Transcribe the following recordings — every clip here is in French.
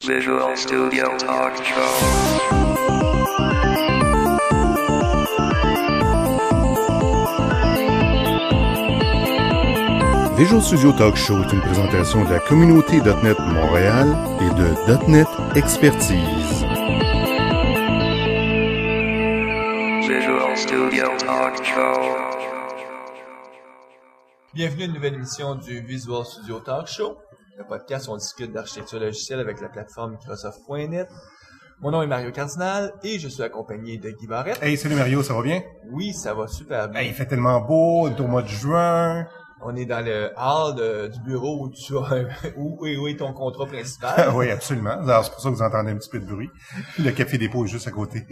Visual Studio Talk Show. Visual Studio Talk Show est une présentation de la communauté .NET Montréal et de .NET Expertise. Visual Studio Talk Show. Bienvenue à une nouvelle émission du Visual Studio Talk Show, le podcast où on discute d'architecture logicielle avec la plateforme Microsoft.net. Mon nom est Mario Cardinal et je suis accompagné de Guy Barrette. Hey, salut Mario, ça va bien? Oui, ça va super bien. Hey, il fait tellement beau, on est au mois de juin. On est dans le hall du bureau où tu as, où est ton contrat principal. Oui, absolument. Alors, c'est pour ça que vous entendez un petit peu de bruit. Le Café Dépôt est juste à côté.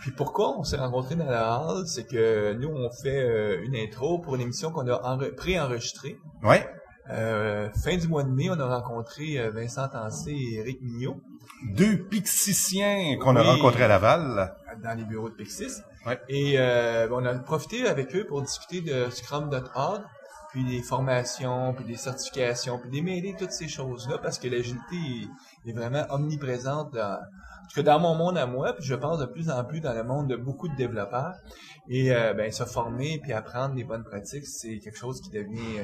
Puis pourquoi on s'est rencontrés dans le hall, c'est que nous, on fait une intro pour une émission qu'on a pré-enregistrée. Ouais. Fin du mois de mai, on a rencontré Vincent Tancé et Éric Mignot. Deux Pixiciens qu'on a rencontrés à Laval. Dans les bureaux de Pixis. Ouais. Et on a profité avec eux pour discuter de Scrum.org, puis des formations, puis des certifications, puis démêler toutes ces choses-là, parce que l'agilité est vraiment omniprésente dans mon monde à moi, puis je pense de plus en plus dans le monde de beaucoup de développeurs. Et se former puis apprendre des bonnes pratiques, c'est quelque chose qui devient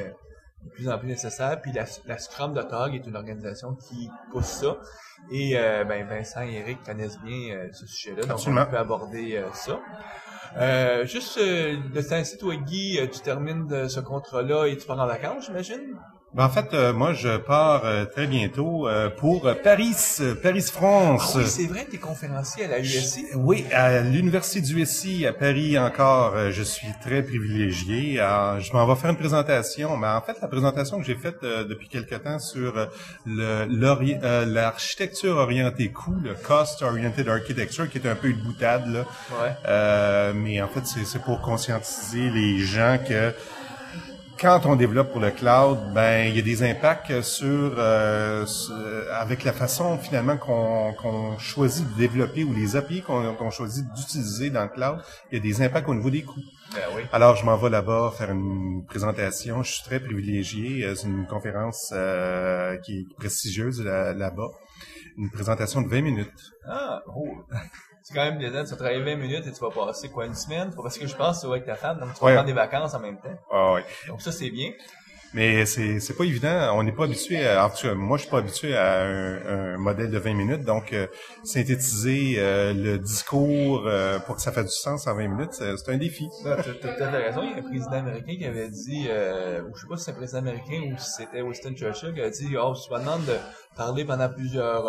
de plus en plus nécessaire. Puis la Scrum.org est une organisation qui pousse ça. Et Vincent et Eric connaissent bien ce sujet-là, donc Absolument. on peut aborder ça. De t'inciter, toi, Guy, tu termines de ce contrat-là et tu pars en vacances, j'imagine? Ben, en fait, moi, je pars très bientôt pour Paris, France. Ah oui, c'est vrai, t'es conférencier à la USC. Oui, à l'Université du USC à Paris encore, je suis très privilégié. Je m'en vais faire une présentation, mais en fait, la présentation que j'ai faite depuis quelque temps sur l'architecture orientée coût, le Cost Oriented Architecture, qui est un peu une boutade, là. Ouais. Mais en fait, c'est pour conscientiser les gens que quand on développe pour le cloud, il y a des impacts avec la façon finalement qu'on choisit de développer ou les API qu'on choisit d'utiliser dans le cloud, il y a des impacts au niveau des coûts. Ben oui. Alors, je m'en vais là-bas faire une présentation. Je suis très privilégié. C'est une conférence qui est prestigieuse là-bas. Une présentation de 20 minutes. Ah, oh. C'est quand même plaisant, tu vas travailler 20 minutes et tu vas passer une semaine? Parce que je pense que tu vas avec ta femme, donc tu vas prendre des vacances en même temps. Ah oui. Donc ça, c'est bien. Mais c'est pas évident. On n'est pas habitué en tout cas, moi, je suis pas habitué à un modèle de 20 minutes. Donc, synthétiser le discours pour que ça fasse du sens en 20 minutes, c'est un défi. T'as raison. Il y a un président américain qui avait dit, ou je sais pas si c'est un président américain ou si c'était Winston Churchill, qui a dit, si tu me demandes de parler pendant plusieurs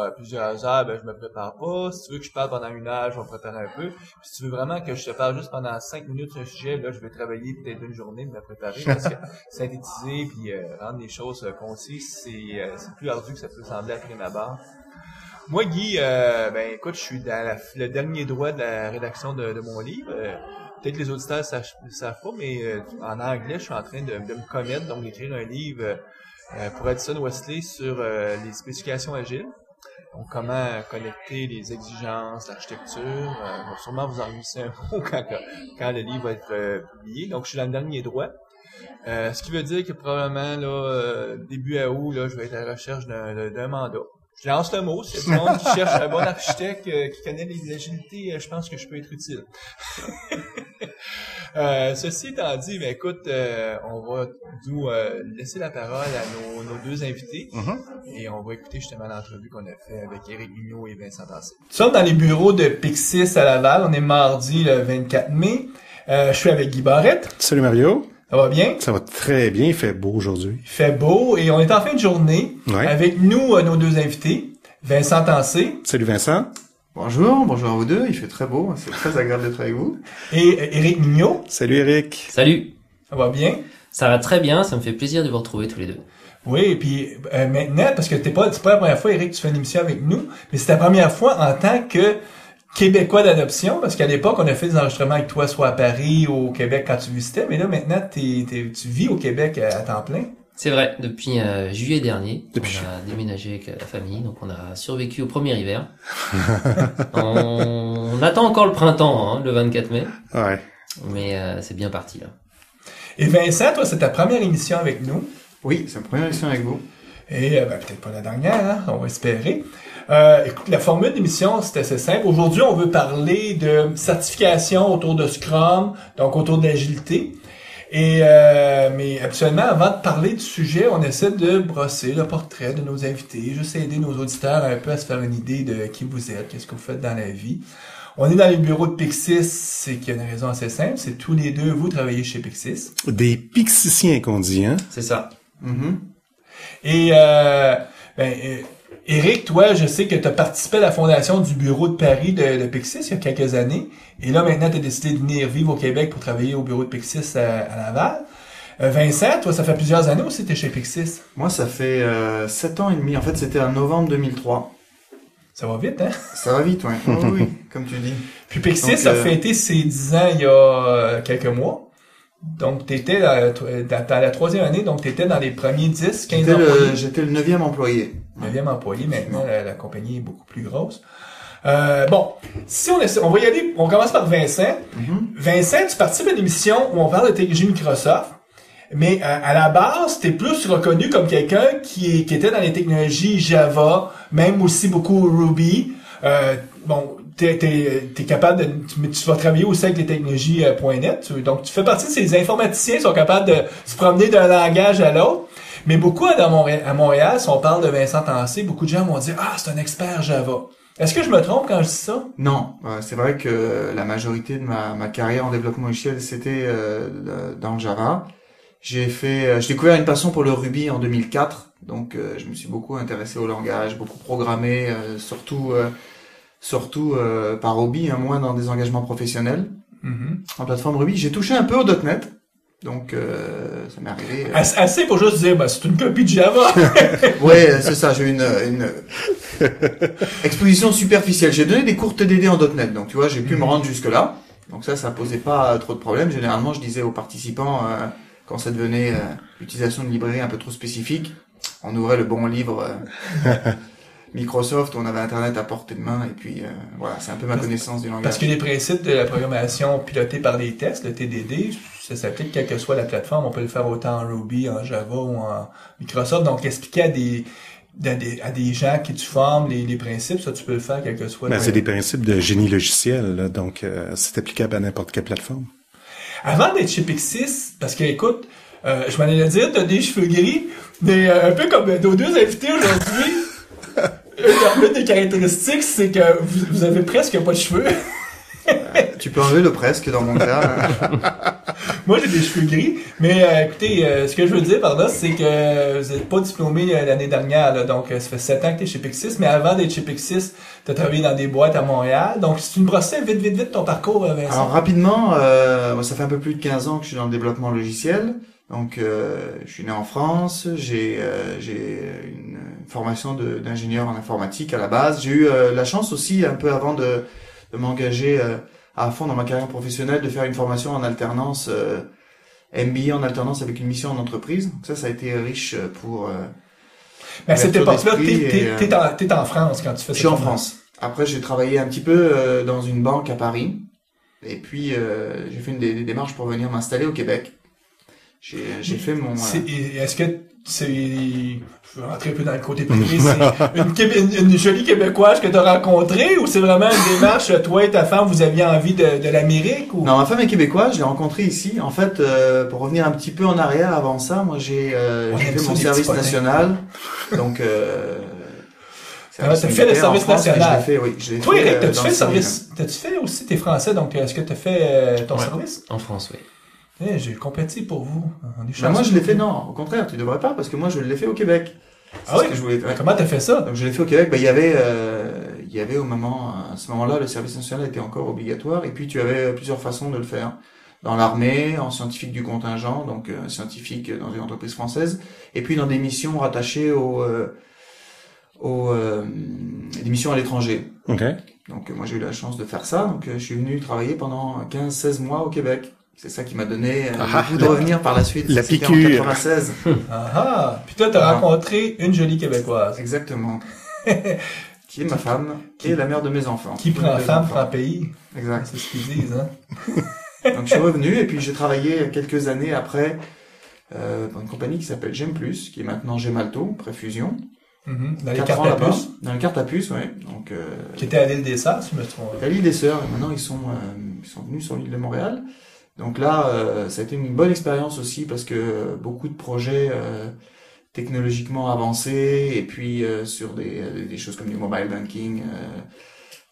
heures, je me prépare pas. Si tu veux que je parle pendant 1 heure, je vais me préparer un peu. Puis si tu veux vraiment que je te parle juste pendant 5 minutes sur un sujet, là, je vais travailler peut-être une journée de me préparer, parce que synthétiser puis rendre les choses concises, c'est plus ardu que ça peut sembler à prime abord. Moi, Guy, écoute, je suis dans le dernier droit de la rédaction de mon livre. Peut-être que les auditeurs savent pas, mais en anglais, je suis en train de me commettre, donc d'écrire un livre pour Addison Wesley sur les spécifications agiles. Donc, comment connecter les exigences, l'architecture. On va sûrement vous en glisser un mot quand le livre va être publié. Donc, je suis dans le dernier droit. Ce qui veut dire que probablement, là, début août, là, je vais être à la recherche d'un mandat. Je lance le mot, c'est tout le monde qui cherche un bon architecte qui connaît les agilités, je pense que je peux être utile. Ceci étant dit, écoute, on va nous laisser la parole à nos deux invités et on va écouter justement l'entrevue qu'on a fait avec Éric Mignot et Vincent Tancé. Nous sommes dans les bureaux de Pixis à Laval, on est mardi le 24 mai. Je suis avec Guy Barrette. Salut Mario. Ça va bien? Ça va très bien, il fait beau aujourd'hui. Il fait beau et on est en fin de journée avec nous, nos deux invités, Vincent Tancé. Salut Vincent. Bonjour à vous deux, il fait très beau, c'est très agréable d'être avec vous. Et Éric Mignot. Salut Eric. Salut. Ça va bien? Ça va très bien, ça me fait plaisir de vous retrouver tous les deux. Oui, et puis maintenant, parce que c'est pas la première fois, Éric, tu fais une émission avec nous, mais c'est la première fois en tant que Québécois d'adoption, parce qu'à l'époque, on a fait des enregistrements avec toi, soit à Paris ou au Québec quand tu visitais, mais là, maintenant, tu vis au Québec à temps plein. C'est vrai, depuis juillet dernier, on a déménagé avec la famille, donc on a survécu au premier hiver. On attend encore le printemps, le 24 mai. Ouais. Mais c'est bien parti, là. Et Vincent, toi, c'est ta première émission avec nous. Oui, c'est la première émission avec vous. Et peut-être pas la dernière, hein, on va espérer. Écoute, la formule d'émission, c'est assez simple. Aujourd'hui, on veut parler de certification autour de Scrum, donc autour de l'agilité. Mais absolument, avant de parler du sujet, on essaie de brosser le portrait de nos invités, juste aider nos auditeurs un peu à se faire une idée de qui vous êtes, qu'est-ce que vous faites dans la vie. On est dans les bureaux de Pixis, c'est qu'il y a une raison assez simple, c'est tous les deux, vous travaillez chez Pixis. Des pixiciens qu'on dit, hein? C'est ça. Et Éric, toi, je sais que tu as participé à la fondation du bureau de Paris de Pixis il y a quelques années. Et là, maintenant, tu as décidé de venir vivre au Québec pour travailler au bureau de Pixis à Laval. Vincent, toi, ça fait plusieurs années aussi que tu es chez Pixis. Moi, ça fait 7 ans et demi. En fait, c'était en novembre 2003. Ça va vite, hein? Ça va vite, ouais. Oui, comme tu dis. Puis Pixis a fêté ses 10 ans il y a quelques mois. Donc, t'étais dans la troisième année, donc t'étais dans les premiers 10, 15 employés. J'étais le 9e employé. 9e employé, maintenant, la compagnie est beaucoup plus grosse. Bon, si on va y aller, on commence par Vincent. Vincent, tu participes à une émission où on parle de technologie Microsoft, mais à la base, t'es plus reconnu comme quelqu'un qui était dans les technologies Java, même aussi beaucoup Ruby. Bon, t'es capable mais tu vas travailler aussi avec les technologies .NET. Donc, tu fais partie de ces informaticiens qui sont capables de se promener d'un langage à l'autre. Mais beaucoup à Montréal, si on parle de Vincent Tancé, beaucoup de gens vont dire « Ah, c'est un expert Java ». Est-ce que je me trompe quand je dis ça? Non, c'est vrai que la majorité de ma carrière en développement logiciel, c'était dans le Java. J'ai découvert une passion pour le Ruby en 2004, donc je me suis beaucoup intéressé au langage, beaucoup programmé, surtout par hobby, moins dans des engagements professionnels. En plateforme Ruby, j'ai touché un peu au .NET. Donc, ça m'est arrivé. Assez pour juste dire, c'est une copie de Java. Ouais, c'est ça. J'ai eu une exposition superficielle. J'ai donné des cours TDD en .NET, donc tu vois, j'ai pu me rendre jusque là. Donc ça posait pas trop de problèmes. Généralement, je disais aux participants, quand ça devenait l'utilisation de librairies un peu trop spécifiques, on ouvrait le bon livre Microsoft, où on avait Internet à portée de main, et puis voilà, c'est un peu ma connaissance du langage. Parce que les principes de la programmation pilotée par les tests, le TDD, ça s'applique quelle que soit la plateforme. On peut le faire autant en Ruby, en Java ou en Microsoft. Donc, expliquer à des gens qui tu formes les principes, ça tu peux le faire quel que soit. C'est des principes de génie logiciel, là, donc c'est applicable à n'importe quelle plateforme. Avant d'être chez Pixis, parce que écoute, je m'en allais dire, t'as des cheveux gris, mais un peu comme nos deux invités aujourd'hui, une des caractéristiques, c'est que vous avez presque pas de cheveux. Tu peux enlever le presque dans mon cas. Moi, j'ai des cheveux gris, mais écoutez, ce que je veux dire par là, c'est que vous n'êtes pas diplômé l'année dernière, là, donc ça fait 7 ans que tu es chez Pixis, mais avant d'être chez Pixis, tu as travaillé dans des boîtes à Montréal, donc si tu me brossais vite ton parcours, Vincent. Alors rapidement, ça fait un peu plus de 15 ans que je suis dans le développement logiciel, donc je suis né en France, j'ai une formation d'ingénieur en informatique à la base. J'ai eu la chance aussi, un peu avant de m'engager à fond dans ma carrière professionnelle, de faire une formation en alternance, MBA en alternance avec une mission en entreprise. Donc ça a été riche pour... à cette époque-là, t'es en France quand tu fais ça. Je suis en France. Après, j'ai travaillé un petit peu dans une banque à Paris. Et puis, j'ai fait des démarches pour venir m'installer au Québec. J'ai fait mon... Est-ce que c'est... Je veux rentrer un peu dans le côté privé. C'est une jolie Québécoise que tu as rencontrée ou c'est vraiment une démarche, toi et ta femme, vous aviez envie de l'Amérique ou... Non, ma femme est québécoise, je l'ai rencontrée ici. En fait, pour revenir un petit peu en arrière avant ça, moi j'ai fait mon service national. Donc... t'as fait le service national. Oui, toi, Eric, t'as-tu fait le service? T'as-tu fait aussi, t'es français, donc est-ce que t'as fait ton service? En France, oui. J'ai compétit pour vous. Moi, je l'ai fait, non. Au contraire, tu devrais pas, parce que moi, je l'ai fait au Québec. Ah oui? Ce que je voulais faire. Comment t'as fait ça? Donc, je l'ai fait au Québec. Il y avait à ce moment-là, le service national était encore obligatoire, et puis tu avais plusieurs façons de le faire. Dans l'armée, en scientifique du contingent, donc scientifique dans une entreprise française, et puis dans des missions rattachées des missions à l'étranger. Okay. Donc moi j'ai eu la chance de faire ça, donc je suis venu travailler pendant 15-16 mois au Québec. C'est ça qui m'a donné le goût de revenir par la suite. La piqûre. En 96. Puis toi t'as rencontré une jolie Québécoise. Exactement. Qui est ma femme, qui est la mère de mes enfants. Qui prend femme, prend pays. Exact. C'est ce qu'ils disent, hein. Donc je suis revenu et puis j'ai travaillé quelques années après dans une compagnie qui s'appelle Gem+, qui est maintenant Gemalto, Préfusion. Dans les 4 cartes ans à là-bas. puce. Dans les cartes à puce, ouais. Donc, Qui était à l'île des Sœurs, si je me trompe. à l'île des Sœurs, et maintenant ils sont venus sur l'île de Montréal. Donc là, ça a été une bonne expérience aussi parce que beaucoup de projets technologiquement avancés et puis sur des choses comme du mobile banking,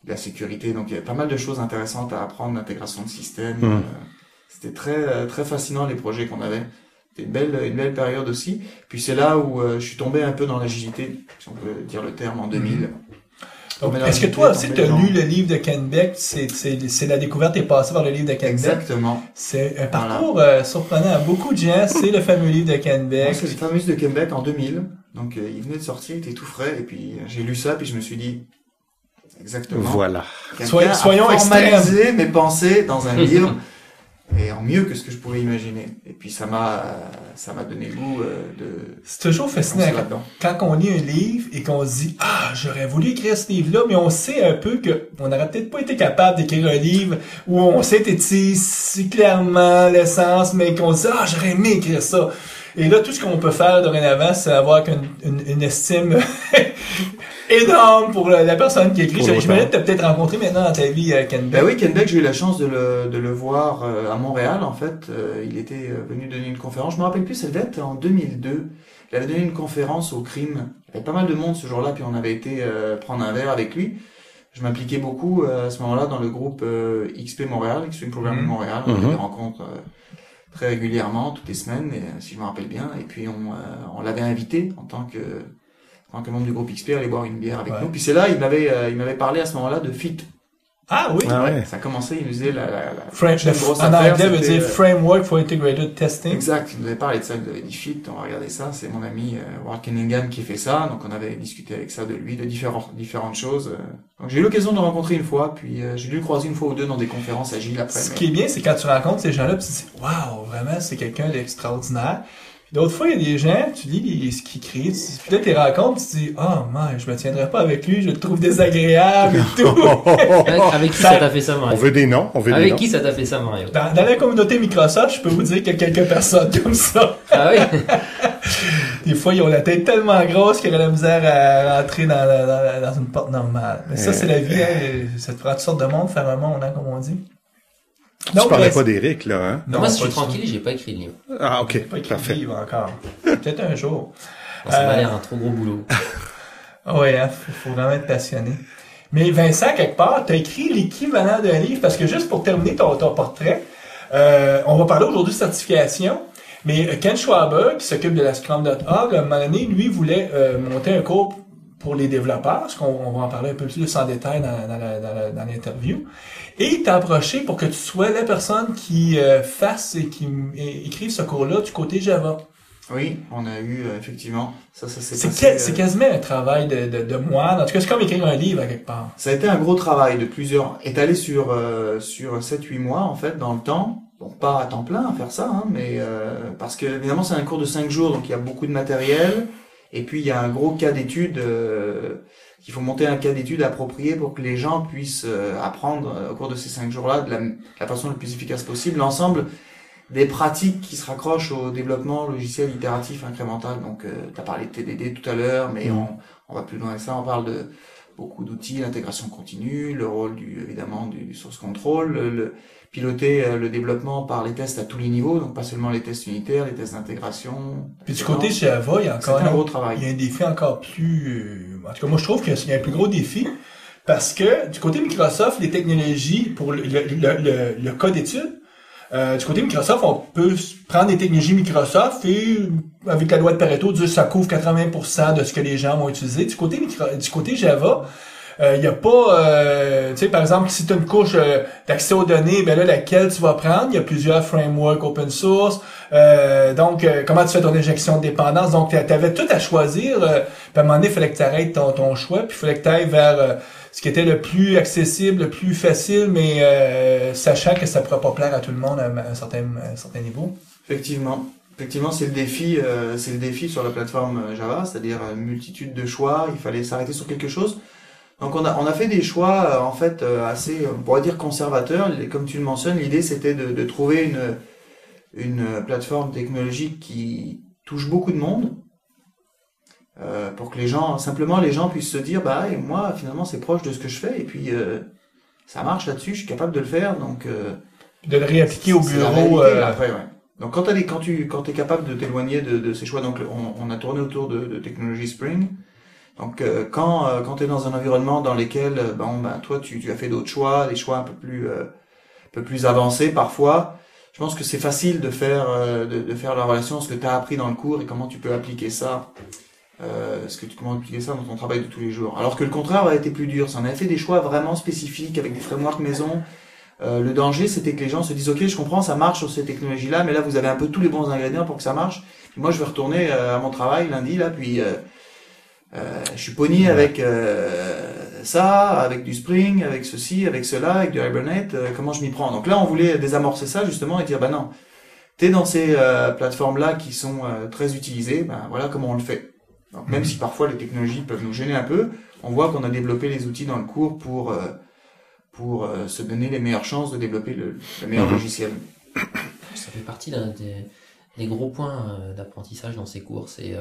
de la sécurité. Donc il y a pas mal de choses intéressantes à apprendre, l'intégration de systèmes. C'était très fascinant les projets qu'on avait. C'était une belle période aussi. Puis c'est là où je suis tombé un peu dans l'agilité, si on peut dire le terme, en 2000. Donc, est-ce que toi aussi, tu as lu le livre de Ken Beck? C'est la découverte est passée par le livre de Ken Beck. Exactement. C'est un parcours surprenant à beaucoup de gens. C'est le fameux livre de Ken Beck. C'est le fameux livre de Ken Beck en 2000. Donc il venait de sortir, il était tout frais. Et puis j'ai lu ça, puis je me suis dit, exactement. Voilà. Soyons formalisé mes pensées dans un livre. Et en mieux que ce que je pouvais imaginer. Et puis ça m'a donné le goût de... C'est toujours fascinant quand on lit un livre et qu'on se dit « Ah, j'aurais voulu écrire ce livre-là », mais on sait un peu que on n'aurait peut-être pas été capable d'écrire un livre où on synthétise si clairement l'essence, mais qu'on se dit « Ah, j'aurais aimé écrire ça ». Et là, tout ce qu'on peut faire dorénavant, c'est avoir une estime énorme pour la personne qui écrit. J'imagine que tu as peut-être rencontré maintenant dans ta vie Ken Beck. Ben oui, Ken Beck, j'ai eu la chance de le voir à Montréal, en fait. Il était venu donner une conférence. Je me rappelle plus, ça devait être en 2002. Il avait donné une conférence au crime. Il y avait pas mal de monde ce jour-là, puis on avait été prendre un verre avec lui. Je m'impliquais beaucoup à ce moment-là dans le groupe XP Montréal, Extreme Programming Montréal. On avait des rencontres très régulièrement, toutes les semaines, si je me rappelle bien. Et puis on l'avait invité en tant que membre du groupe XP à aller boire une bière avec nous. Puis c'est là, il m'avait parlé à ce moment-là de FIT. Ah oui? Ah ouais. Ça a commencé, il nous disait en anglais veut dire Framework for Integrated Testing. Exact, il nous avait parlé de ça, il nous avait dit FIT, on va regarder ça, c'est mon ami Ward Cunningham qui fait ça, donc on avait discuté avec ça de lui, de différentes choses. Donc j'ai eu l'occasion de le rencontrer une fois, puis j'ai dû le croiser une fois ou deux dans des conférences agiles après. Ce qui est bien, c'est quand tu rencontres ces gens-là, tu te dis « Wow, vraiment, c'est quelqu'un d'extraordinaire ». D'autres fois, il y a des gens, tu lis ce qu'ils écrivent, peut-être les rencontres, tu te dis, oh man, je me tiendrai pas avec lui, je le trouve désagréable et tout. Avec qui ça t'a fait ça, Mario? On veut des noms, Avec qui ça t'a fait ça, Mario? Dans la communauté Microsoft, je peux vous dire qu'il y a quelques personnes comme ça. Ah oui? Des fois, ils ont la tête tellement grosse qu'ils auraient la misère à rentrer dans une porte normale. Mais ça, c'est la vie, hein. Ça te prend toutes sortes de monde, faire un monde, hein, comme on dit. Donc, tu parlais pas d'Éric, là, hein? Non, moi, si je suis tranquille, j'ai pas écrit le livre. Ah, ok. Pas écrit Parfait. le livre encore. Peut-être un jour. Ça m'a l'air un trop gros boulot. Ouais, hein, faut vraiment être passionné. Mais Vincent, quelque part, t'as écrit l'équivalent d'un livre, parce que juste pour terminer ton portrait, on va parler aujourd'hui de certification, mais Ken Schwaber, qui s'occupe de la Scrum.org, à un moment donné, lui, voulait monter un cours pour les développeurs, parce qu'on va en parler un peu plus en détail dans l'interview. Et il t'a approché pour que tu sois la personne qui fasse et qui écrive ce cours-là du côté Java. Oui, on a eu effectivement ça s'est passé. C'est quasiment un travail de moine. En tout cas, c'est comme écrire un livre à quelque part. Ça a été un gros travail de plusieurs, étalé sur 7-8 mois en fait dans le temps. Bon, pas à temps plein à faire ça, hein, mais parce que évidemment c'est un cours de 5 jours, donc il y a beaucoup de matériel. Et puis il y a un gros cas d'étude. Il faut monter un cas d'étude approprié pour que les gens puissent apprendre au cours de ces 5 jours-là de la façon la plus efficace possible l'ensemble des pratiques qui se raccrochent au développement logiciel itératif incrémental. Donc tu as parlé de TDD tout à l'heure, mais on va plus loin que ça, on parle de beaucoup d'outils, l'intégration continue, le rôle évidemment du source control, piloter le développement par les tests à tous les niveaux, donc pas seulement les tests unitaires, les tests d'intégration. Puis du côté Java, il y a encore un gros travail. Il y a un défi encore plus... En tout cas, moi je trouve qu'il y a un plus gros défi, parce que du côté Microsoft, les technologies pour le cas d'étude, du côté Microsoft, on peut prendre des technologies Microsoft et avec la loi de Pareto, dire ça couvre 80% de ce que les gens vont utiliser. Du côté Java, il y a pas, tu sais, par exemple, si tu as une couche d'accès aux données, ben là, laquelle tu vas prendre? Il y a plusieurs frameworks open source. Donc, comment tu fais ton injection de dépendance? Donc, tu avais tout à choisir. Puis à un moment donné, il fallait que tu arrêtes ton choix, puis il fallait que tu ailles vers ce qui était le plus accessible, le plus facile, mais sachant que ça ne pourrait pas plaire à tout le monde à un certain niveau. Effectivement, c'est le défi sur la plateforme Java, c'est-à-dire une multitude de choix. Il fallait s'arrêter sur quelque chose. Donc on a fait des choix en fait assez, on pourrait dire conservateurs. Comme tu le mentionnes, l'idée c'était de trouver une plateforme technologique qui touche beaucoup de monde, pour que les gens puissent se dire, bah, et moi, finalement, c'est proche de ce que je fais, et puis, ça marche là-dessus, je suis capable de le faire, donc, de le réappliquer au c'est la bureau. réalité, après, ouais. Donc, quand t'es capable de t'éloigner de ces choix, donc, on a tourné autour de technologie Spring. Donc, quand t'es dans un environnement dans lequel, toi, tu as fait d'autres choix, des choix un peu plus avancés parfois, je pense que c'est facile de faire la relation, ce que tu as appris dans le cours et comment tu peux appliquer ça, comment appliquer ça dans ton travail de tous les jours. Alors que le contraire a été plus dur. Ça, on avait fait des choix vraiment spécifiques avec des frameworks maison. Le danger, c'était que les gens se disent, ok, je comprends, ça marche sur ces technologies-là, mais là, vous avez un peu tous les bons ingrédients pour que ça marche. Puis moi, je vais retourner à mon travail lundi, là, puis je suis pogné avec ça, avec du Spring, avec ceci, avec cela, avec du Hibernate, comment je m'y prends. Donc là, on voulait désamorcer ça, justement, et dire, bah non, t'es dans ces plateformes-là qui sont très utilisées, ben voilà comment on le fait. Donc même si parfois les technologies peuvent nous gêner un peu, on voit qu'on a développé les outils dans le cours pour se donner les meilleures chances de développer le meilleur logiciel. Ça fait partie des gros points d'apprentissage dans ces cours, c'est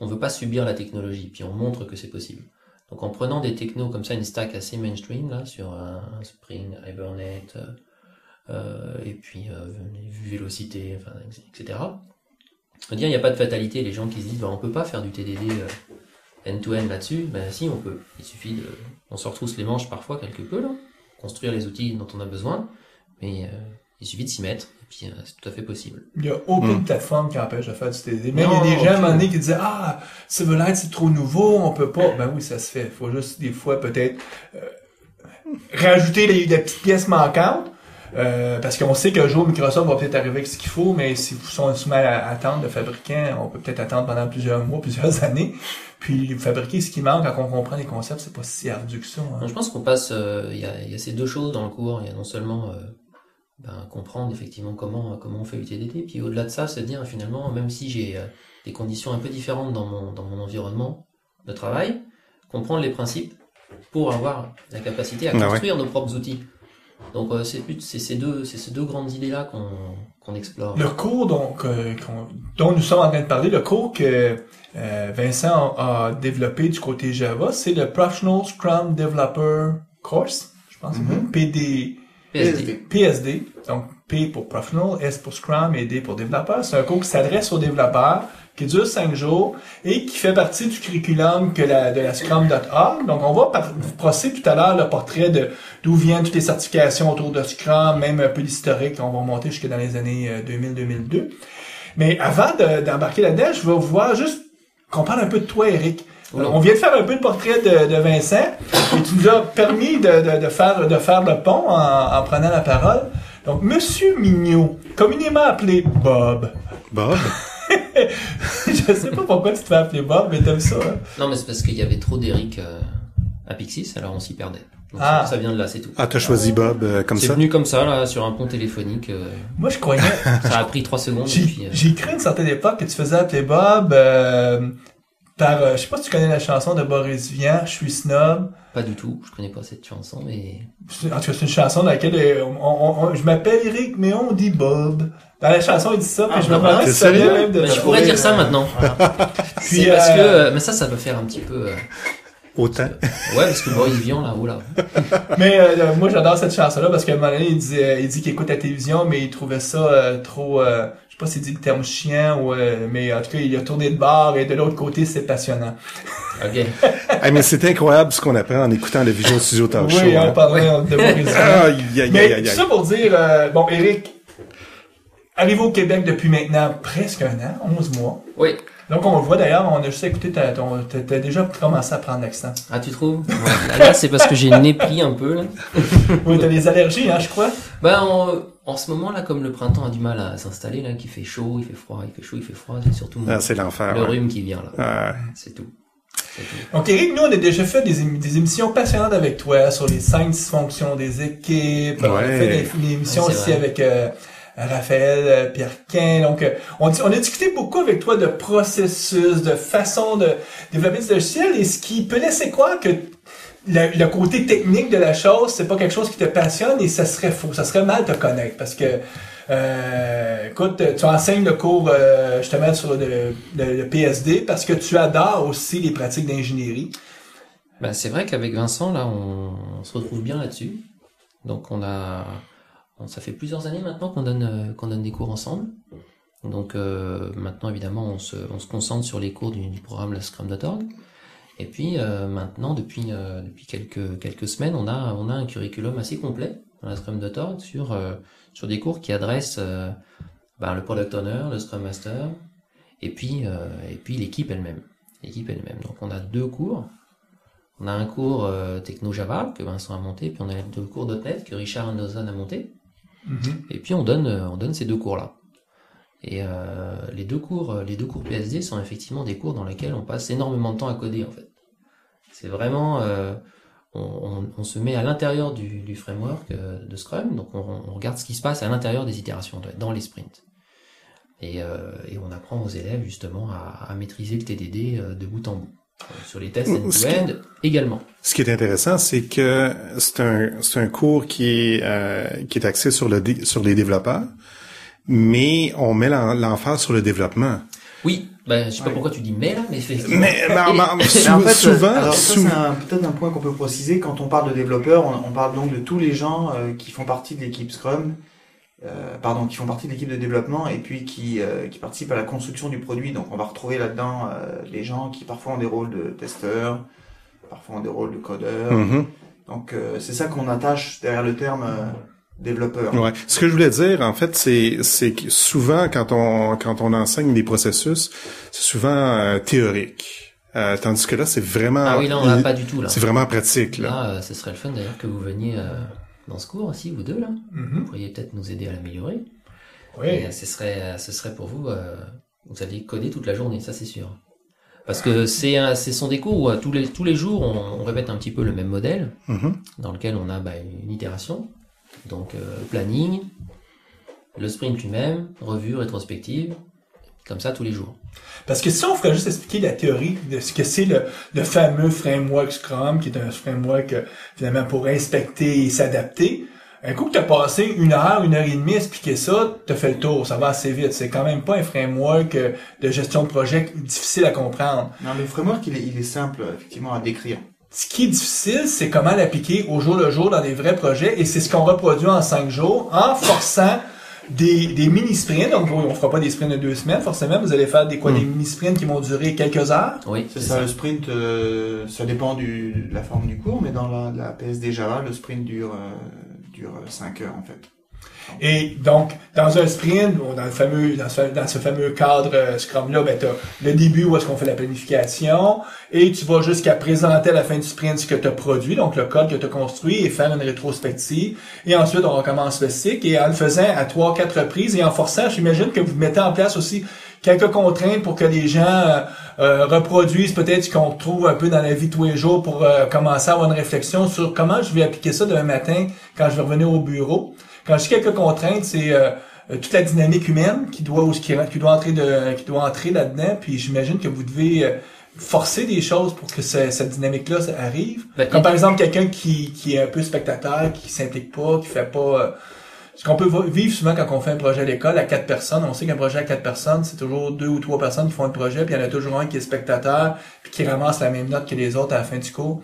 on veut pas subir la technologie, puis on montre que c'est possible. Donc en prenant des technos comme ça, une stack assez mainstream là sur un Spring, Hibernate, et puis Vélocité, enfin, etc. On dit il n'y a pas de fatalité, les gens qui se disent on peut pas faire du TDD end-to-end là-dessus, ben si on peut. Il suffit on se retrousse les manches parfois quelque peu là, construire les outils dont on a besoin, mais il suffit de s'y mettre, et puis c'est tout à fait possible. Il n'y a aucune plateforme qui empêche de faire du TDD. Même il y a des gens à un moment donné qui disaient Silverlight c'est trop nouveau, on peut pas. Ben oui, ça se fait. Il faut juste des fois peut-être rajouter les petites pièces manquantes. Parce qu'on sait qu'un jour Microsoft va peut-être arriver avec ce qu'il faut, mais si on se met à attendre le fabricant, on peut peut-être attendre pendant plusieurs mois, plusieurs années, puis fabriquer ce qui manque quand on comprend les concepts, c'est pas si ardu que ça. Hein. Je pense qu'on passe, il y a ces deux choses dans le cours. Il y a non seulement comprendre effectivement comment on fait UTDD, puis au-delà de ça, se dire finalement, même si j'ai des conditions un peu différentes dans mon environnement de travail, comprendre les principes pour avoir la capacité à construire nos propres outils. Donc c'est ces deux grandes idées-là qu'on explore. Le cours dont nous sommes en train de parler, le cours que Vincent a développé du côté Java, c'est le Professional Scrum Developer Course, je pense, PSD. Donc P pour Professional, S pour Scrum et D pour développeur. C'est un cours qui s'adresse aux développeurs, qui dure 5 jours et qui fait partie du curriculum de la Scrum.org. Donc, on va passer tout à l'heure le portrait d'où viennent toutes les certifications autour de Scrum, même un peu l'historique. On va remonter jusque dans les années 2000-2002. Mais avant d'embarquer là-dedans, je vais vous voir juste qu'on parle un peu de toi, Eric. On vient de faire un peu le portrait de Vincent et tu nous as permis de faire le pont en prenant la parole. Donc, Monsieur Mignot, communément appelé Bob. Bob? Je sais pas pourquoi tu te fais appeler Bob, mais t'aimes ça. Hein? Non, mais c'est parce qu'il y avait trop d'Eric à Pixis, alors on s'y perdait. Donc ça vient de là, c'est tout. Ah, t'as choisi Bob comme ça? C'est venu comme ça, là, sur un pont téléphonique. Moi, je croyais... Ça a pris 3 secondes. J'ai cru à une certaine époque que tu faisais appeler Bob par... je sais pas si tu connais la chanson de Boris Vian, Je suis snob. Pas du tout, je connais pas cette chanson, mais... En tout cas, c'est une chanson dans laquelle je m'appelle Eric, mais on dit Bob. Dans la chanson, il dit ça, puis je me demandais si ça vient même de... Je pourrais dire ça maintenant. Puis, c'est parce que... Mais ça va faire un petit peu... Autant. Ouais, parce que Boris Vian, là, oula. Mais moi, j'adore cette chanson-là, parce qu'à un moment donné, il dit qu'il écoute la télévision, mais il trouvait ça trop... je sais pas s'il dit le terme chiant, mais en tout cas, il a tourné de bord, et de l'autre côté, c'est passionnant. OK. Hey, mais c'est incroyable ce qu'on apprend en écoutant le Visual Studio Talk Show. Oui, on parlait de Boris Vian. Mais tout ça pour dire... bon, Eric, arrivé au Québec depuis maintenant presque 1 an, 11 mois. Oui. Donc, on le voit d'ailleurs, on a juste écouté, t'as déjà commencé à prendre l'accent. Ah, tu trouves? Ouais. Là, c'est parce que j'ai le nez pris un peu, là. Oui, t'as des allergies, hein, je crois. Ben, en ce moment, là, comme le printemps a du mal à s'installer, là, qu'il fait chaud, il fait froid, il fait chaud, il fait froid, c'est surtout c'est l'enfer. Le rhume qui vient, là. C'est tout. Donc, Eric, nous, on a déjà fait des émissions passionnantes avec toi sur les 5 dysfonctions des équipes. On a fait des émissions aussi avec Raphaël Pierrequin. Donc, on a discuté beaucoup avec toi de processus, de façon de développer ce logiciel, et ce qui peut laisser croire que le côté technique de la chose, c'est pas quelque chose qui te passionne et ça serait faux. Ça serait mal te connaître parce que, écoute, tu enseignes le cours justement sur le PSD parce que tu adores aussi les pratiques d'ingénierie. Ben, c'est vrai qu'avec Vincent, là, on se retrouve bien là-dessus. Donc, ça fait plusieurs années maintenant qu'on donne des cours ensemble. Donc, maintenant, évidemment, on se concentre sur les cours du programme la Scrum.org. Et puis, maintenant, depuis quelques semaines, on a un curriculum assez complet dans la Scrum.org sur des cours qui adressent, le Product Owner, le Scrum Master, et puis l'équipe elle-même. Donc, on a 2 cours. On a un cours Techno Java que Vincent a monté, puis on a 2 cours .NET que Richard Anderson a monté. Et puis on donne ces 2 cours-là. Et les deux cours PSD sont effectivement des cours dans lesquels on passe énormément de temps à coder en fait. C'est vraiment on se met à l'intérieur du framework de Scrum, donc on regarde ce qui se passe à l'intérieur des itérations, dans les sprints. Et on apprend aux élèves justement à maîtriser le TDD de bout en bout. Sur les tests end-to-end également. Ce qui est intéressant, c'est que c'est un cours qui est axé sur les développeurs, mais on met l'emphase sur le développement. Oui, je sais pas pourquoi tu dis mais là, mais effectivement. En fait, souvent, alors ça c'est peut-être un point qu'on peut préciser quand on parle de développeurs, on parle donc de tous les gens qui font partie de l'équipe Scrum. Qui font partie de l'équipe de développement et puis qui participent à la construction du produit. Donc on va retrouver là-dedans les gens qui parfois ont des rôles de testeurs, parfois ont des rôles de codeurs. Donc c'est ça qu'on attache derrière le terme développeur. Ouais. Ce que je voulais dire en fait, c'est que souvent quand on enseigne des processus, c'est souvent théorique. Tandis que là, c'est vraiment... Ah oui, là, on l'a pas du tout, là. C'est vraiment pratique, là. Là, ce serait le fun, d'ailleurs, que vous veniez dans ce cours aussi, vous deux, là. Vous pourriez peut-être nous aider à l'améliorer. Oui. Et ce serait pour vous, vous allez coder toute la journée, ça c'est sûr. Parce que ce sont des cours où tous les jours, on répète un petit peu le même modèle, dans lequel on a une itération, donc planning, le sprint lui-même, revue, rétrospective, comme ça tous les jours. Parce que si on ferait juste expliquer la théorie de ce que c'est le fameux framework Scrum, qui est un framework finalement pour inspecter et s'adapter, un coup que t'as passé 1 heure, 1 heure et demie à expliquer ça, t'as fait le tour, ça va assez vite. C'est quand même pas un framework de gestion de projet difficile à comprendre. Non, mais le framework, il est simple, effectivement, à décrire. Ce qui est difficile, c'est comment l'appliquer au jour le jour dans des vrais projets, et c'est ce qu'on reproduit en 5 jours, en forçant des mini-sprints. Donc, on fera pas des sprints de 2 semaines, forcément. Vous allez faire des mini-sprints qui vont durer quelques heures. Oui, c'est ça. Le sprint, ça dépend de la forme du cours, mais dans la PSD Java, le sprint dure 5 heures, en fait. Et donc, dans un sprint, dans ce fameux cadre Scrum-là, t'as le début où est-ce qu'on fait la planification, et tu vas jusqu'à présenter à la fin du sprint ce que tu as produit, donc le code que tu as construit, et faire une rétrospective. Et ensuite, on recommence le cycle, et en le faisant à 3-4 reprises, et en forçant, j'imagine que vous mettez en place aussi quelques contraintes pour que les gens reproduisent peut-être ce qu'on trouve un peu dans la vie de tous les jours pour commencer à avoir une réflexion sur comment je vais appliquer ça demain matin quand je vais revenir au bureau. Quand je dis quelques contraintes, c'est toute la dynamique humaine qui doit entrer là-dedans. Puis j'imagine que vous devez forcer des choses pour que cette dynamique-là arrive. Comme par exemple quelqu'un qui est un peu spectateur, qui s'implique pas, qui fait pas. Ce qu'on peut vivre souvent quand on fait un projet à l'école à 4 personnes, on sait qu'un projet à 4 personnes, c'est toujours 2 ou 3 personnes qui font un projet, puis il y en a toujours un qui est spectateur, puis qui ramasse la même note que les autres à la fin du cours.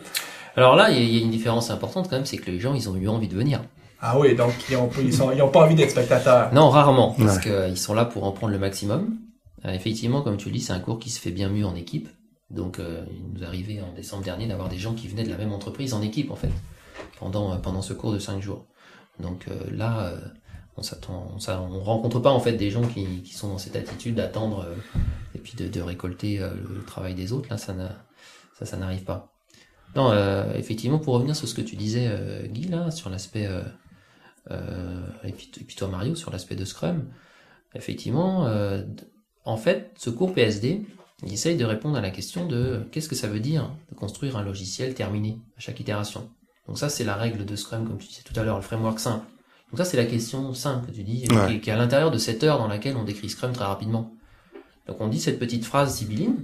Alors là, il y a une différence importante quand même, c'est que les gens, ils ont eu envie de venir. Ah oui, donc ils ont pas envie d'être spectateurs. Non, rarement, parce qu'ils sont là pour en prendre le maximum. Effectivement, comme tu le dis, c'est un cours qui se fait bien mieux en équipe. Donc, il nous arrivait en décembre dernier d'avoir des gens qui venaient de la même entreprise en équipe, en fait, pendant ce cours de 5 jours. Donc là, on rencontre pas en fait des gens qui sont dans cette attitude d'attendre et puis de récolter le travail des autres. Là, ça n'arrive pas. Non, effectivement, pour revenir sur ce que tu disais, Guy, là, sur l'aspect et puis toi, Mario, sur l'aspect de Scrum, effectivement, en fait, ce cours PSD, il essaye de répondre à la question de qu'est-ce que ça veut dire de construire un logiciel terminé à chaque itération. Donc ça, c'est la règle de Scrum, comme tu disais tout à l'heure, le framework simple. Donc ça, c'est la question simple que tu dis, qui est à l'intérieur de cette heure dans laquelle on décrit Scrum très rapidement. Donc on dit cette petite phrase sibylline,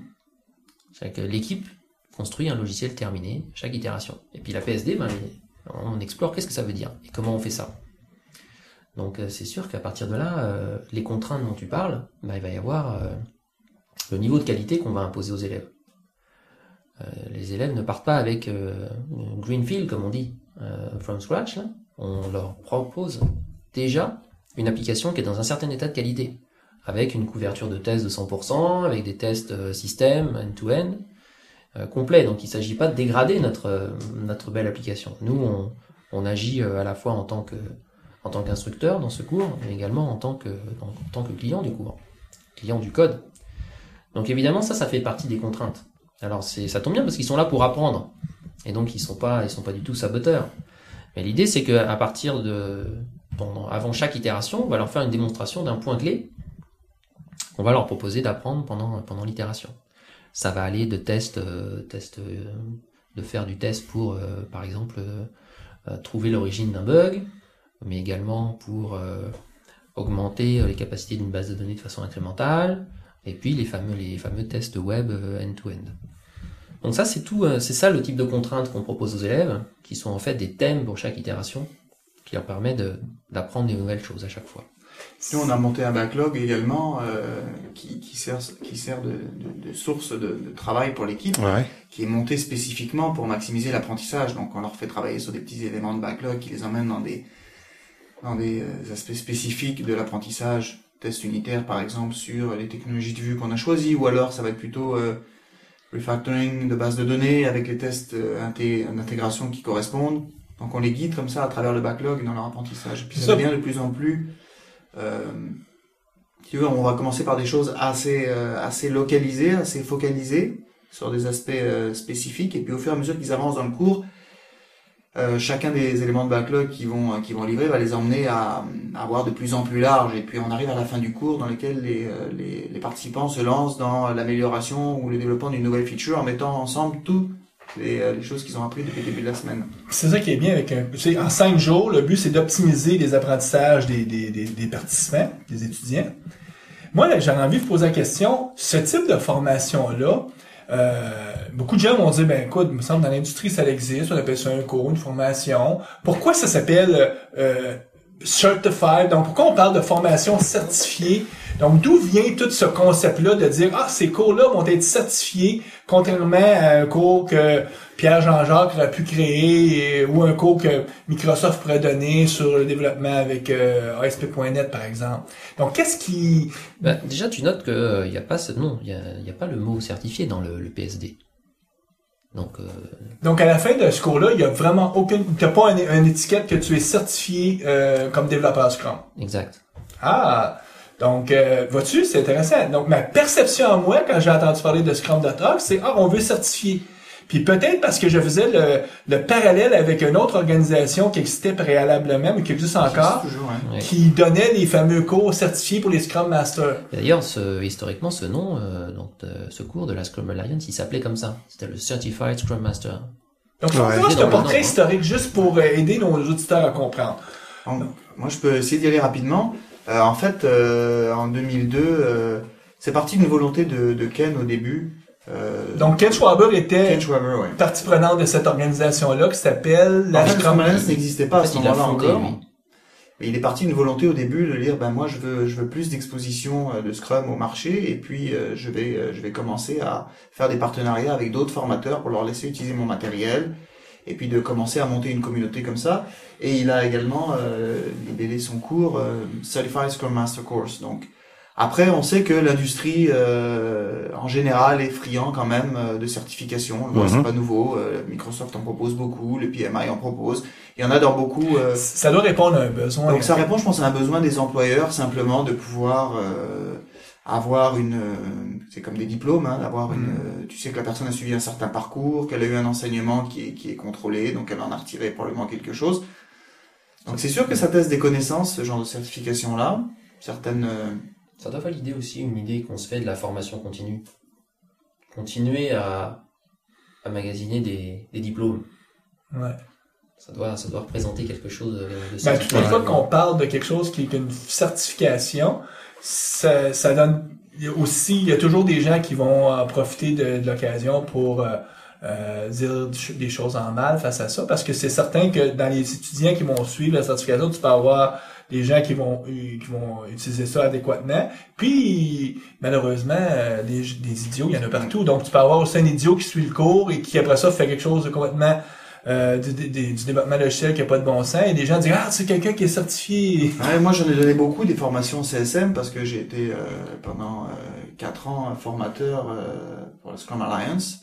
c'est que l'équipe construit un logiciel terminé chaque itération. Et puis la PSD, on explore qu'est-ce que ça veut dire et comment on fait ça. Donc c'est sûr qu'à partir de là, les contraintes dont tu parles, il va y avoir le niveau de qualité qu'on va imposer aux élèves. Les élèves ne partent pas avec Greenfield, comme on dit, from scratch. Là. On leur propose déjà une application qui est dans un certain état de qualité, avec une couverture de tests de 100%, avec des tests système, end-to-end, complet. Donc il ne s'agit pas de dégrader notre belle application. Nous, on agit à la fois en tant qu'instructeur dans ce cours, mais également en tant que client du cours, client du code. Donc évidemment, ça fait partie des contraintes. Alors ça tombe bien parce qu'ils sont là pour apprendre, et donc ils sont pas du tout saboteurs. Mais l'idée, c'est qu'à partir avant chaque itération, on va leur faire une démonstration d'un point clé qu'on va leur proposer d'apprendre pendant l'itération. Ça va aller de de faire du test pour, par exemple, trouver l'origine d'un bug, mais également pour augmenter les capacités d'une base de données de façon incrémentale, et puis les fameux tests web end-to-end. Donc ça, c'est tout, c'est ça le type de contraintes qu'on propose aux élèves, qui sont en fait des thèmes pour chaque itération, qui leur permet d'apprendre des nouvelles choses à chaque fois. Nous, on a monté un backlog également qui sert de source de travail pour l'équipe, qui est monté spécifiquement pour maximiser l'apprentissage. Donc, on leur fait travailler sur des petits éléments de backlog qui les emmènent dans des aspects spécifiques de l'apprentissage, test unitaire par exemple sur les technologies de vue qu'on a choisies, ou alors ça va être plutôt refactoring de base de données avec les tests d'intégration qui correspondent. Donc, on les guide comme ça à travers le backlog dans leur apprentissage. Et puis ça devient de plus en plus tu veux, on va commencer par des choses assez localisées, assez focalisées sur des aspects spécifiques, et puis au fur et à mesure qu'ils avancent dans le cours, chacun des éléments de backlog qu'ils vont livrer va les emmener à avoir de plus en plus large, et puis on arrive à la fin du cours dans lequel les participants se lancent dans l'amélioration ou le développement d'une nouvelle feature en mettant ensemble toutes les choses qu'ils ont appris depuis le début de la semaine. C'est ça qui est bien avec en 5 jours, le but c'est d'optimiser les apprentissages des participants, des étudiants. Moi, là, j'aurais envie de vous poser la question, ce type de formation-là, beaucoup de gens vont dire, ben écoute, il me semble dans l'industrie ça existe, on appelle ça un cours, une formation. Pourquoi ça s'appelle certified? Donc pourquoi on parle de formation certifiée? Donc d'où vient tout ce concept-là de dire, ces cours-là vont être certifiés, contrairement à un cours que Pierre Jean-Jacques aurait pu créer ou un cours que Microsoft pourrait donner sur le développement avec ASP.NET par exemple. Donc qu'est-ce qui... déjà tu notes que il y a pas il y a pas le mot certifié dans le PSD. Donc à la fin de ce cours-là, il y a vraiment t'as pas une étiquette que tu es certifié comme développeur Scrum. Exact. Donc, vois-tu, c'est intéressant. Donc, ma perception à moi, quand j'ai entendu parler de Scrum.org, c'est, on veut certifier. Puis peut-être parce que je faisais le parallèle avec une autre organisation qui existait préalablement, mais qui existe encore, qui donnait les fameux cours certifiés pour les Scrum Masters. D'ailleurs, historiquement, ce nom, ce cours de la Scrum Alliance, il s'appelait comme ça. C'était le Certified Scrum Master. Donc, c'est un portrait historique juste pour aider nos auditeurs à comprendre. Moi, je peux essayer d'y aller rapidement. En fait, en 2002, c'est parti d'une volonté de Ken au début. Donc Ken Schwaber était partie prenante de cette organisation-là qui s'appelle la Scrum Alliance n'existait pas à ce moment-là encore. Oui. Et il est parti d'une volonté au début de dire moi je veux plus d'exposition de Scrum au marché, et puis je vais commencer à faire des partenariats avec d'autres formateurs pour leur laisser utiliser mon matériel, et puis de commencer à monter une communauté comme ça. Et il a également libellé son cours Certified Scrum Master Course. Donc après, on sait que l'industrie en général est friand quand même de certification. C'est pas nouveau. Microsoft en propose beaucoup, le PMI en propose. Il y en a dans beaucoup. Ça doit répondre à un besoin. Donc ça répond, je pense, à un besoin des employeurs simplement de pouvoir avoir c'est comme des diplômes, d'avoir tu sais que la personne a suivi un certain parcours, qu'elle a eu un enseignement qui est contrôlé, donc elle en a retiré probablement quelque chose. Donc c'est sûr que ça teste des connaissances, ce genre de certification-là. Certaines... Ça doit valider aussi une idée qu'on se fait de la formation continue. Continuer à magasiner des diplômes. Ouais. Ça doit représenter quelque chose de ça. Toutes les fois qu'on parle de quelque chose qui est une certification, ça donne aussi, il y a toujours des gens qui vont profiter de l'occasion pour dire des choses en mal face à ça, parce que c'est certain que dans les étudiants qui vont suivre la certification, tu peux avoir des gens qui vont utiliser ça adéquatement. Puis, malheureusement, des idiots, il y en a partout. Donc, tu peux avoir aussi un idiot qui suit le cours et qui, après ça, fait quelque chose de complètement du développement logiciel qui a pas de bon sens. Et des gens disent, c'est quelqu'un qui est certifié. Ouais, moi, j'en ai donné beaucoup des formations CSM parce que j'ai été pendant 4 ans formateur pour la Scrum Alliance.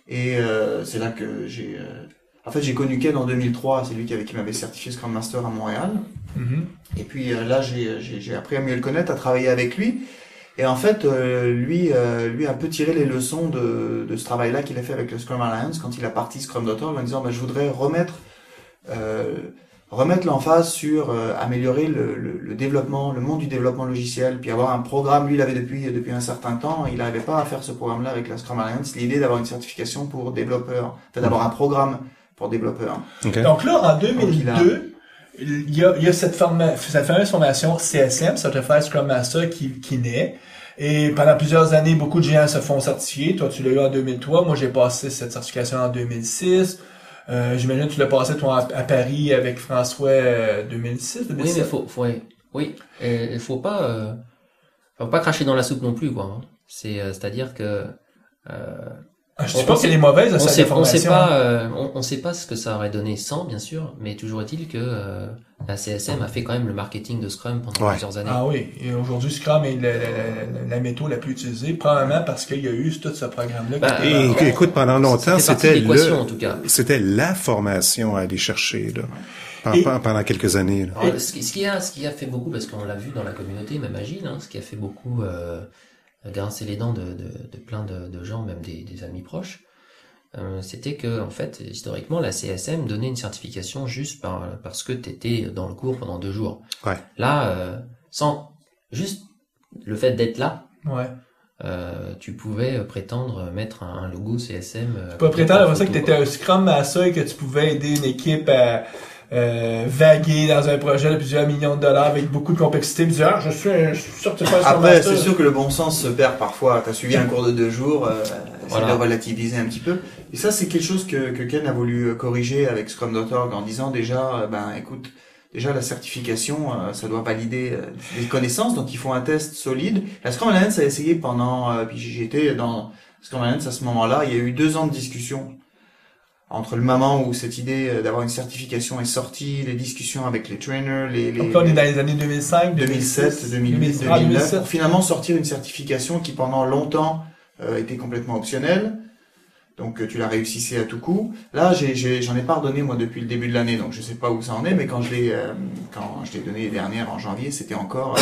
Et c'est là que j'ai connu Ken en 2003, c'est lui qui m'avait certifié Scrum Master à Montréal. Et puis là, j'ai appris à mieux le connaître, à travailler avec lui. Et en fait, lui a un peu tiré les leçons de ce travail-là qu'il a fait avec le Scrum Alliance quand il a parti Scrum.org en disant, je voudrais remettre l'emphase sur améliorer le développement, le monde du développement logiciel, puis avoir un programme. Lui, il avait depuis un certain temps, il n'arrivait pas à faire ce programme-là avec la Scrum Alliance. L'idée d'avoir une certification pour développeurs, d'avoir un programme pour développeurs. Okay. Donc là, en 2002, il y a cette fameuse formation CSM, Certified Scrum Master, qui naît. Et pendant plusieurs années, beaucoup de gens se font certifier. Toi, tu l'as eu en 2003. Moi, j'ai passé cette certification en 2006. J'imagine que tu l'as passé, toi, à Paris avec François 2006, 2007. Oui, mais il faut pas cracher dans la soupe non plus, quoi. C'est-à-dire que, je dis pas qu'elle est mauvaise, on sait pas ce que ça aurait donné sans, bien sûr, mais toujours est-il que la CSM a fait quand même le marketing de Scrum pendant plusieurs années. Ah oui, et aujourd'hui Scrum est la méthode la plus utilisée, probablement parce qu'il y a eu tout ce programme-là. Écoute, pendant longtemps, c'était la formation à aller chercher là. Pendant quelques années. Là. Alors, ce qui a fait beaucoup, parce qu'on l'a vu dans la communauté, même Agile, ce qui a fait beaucoup grincer les dents de plein de gens, même des amis proches, c'était que, en fait, historiquement, la CSM donnait une certification juste parce que t'étais dans le cours pendant 2 jours. Ouais. Là, sans juste le fait d'être là, tu pouvais prétendre mettre un logo CSM. Tu peux prétendre après ça que t'étais un Scrum Master et que tu pouvais aider une équipe à vaguer dans un projet de plusieurs millions de dollars avec beaucoup de complexité, puis dire, je suis certifié. Après, c'est sûr que le bon sens se perd parfois. T'as suivi un cours de 2 jours, essayer de relativiser un petit peu. Et ça, c'est quelque chose que Ken a voulu corriger avec Scrum.org en disant déjà, écoute, déjà la certification, ça doit valider les connaissances, donc il faut un test solide. La Scrum Alliance a essayé pendant, puis j'étais dans Scrum Alliance à ce moment-là, il y a eu 2 ans de discussion. Entre le moment où cette idée d'avoir une certification est sortie, les discussions avec les trainers, donc là, on est dans les années 2005, 2007, 2008, 2009, pour finalement sortir une certification qui pendant longtemps était complètement optionnelle. Donc tu la réussissais à tout coup. Là, j'en ai pas redonné moi depuis le début de l'année, donc je sais pas où ça en est, mais quand je l'ai donné les dernières en janvier, c'était encore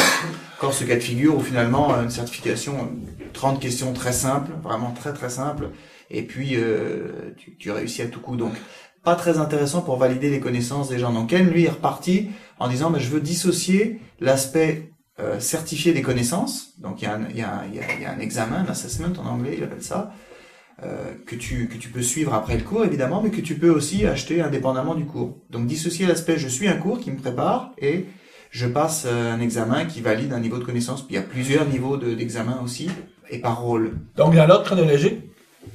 ce cas de figure où finalement une certification, 30 questions très simples, vraiment très très simples. Et puis tu réussis à tout coup, donc pas très intéressant pour valider les connaissances des gens. Donc Ken lui est reparti en disant je veux dissocier l'aspect certifié des connaissances. Donc il y a un examen, un assessment en anglais, il appelle ça, que tu peux suivre après le cours évidemment, mais que tu peux aussi acheter indépendamment du cours. Donc dissocier l'aspect je suis un cours qui me prépare et je passe un examen qui valide un niveau de connaissance. Puis il y a plusieurs niveaux d'examen aussi et par rôle. Donc dans l'ordre chronologique,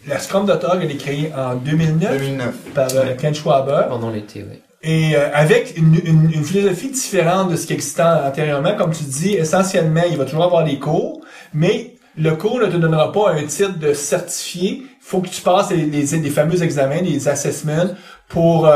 la Scrum.org, elle est créée en 2009 par Ken Schwaber. Pendant l'été, oui. Et avec une philosophie différente de ce qui existait antérieurement. Comme tu dis, essentiellement, il va toujours avoir des cours, mais le cours ne te donnera pas un titre de certifié. Il faut que tu passes les fameux examens, les assessments, pour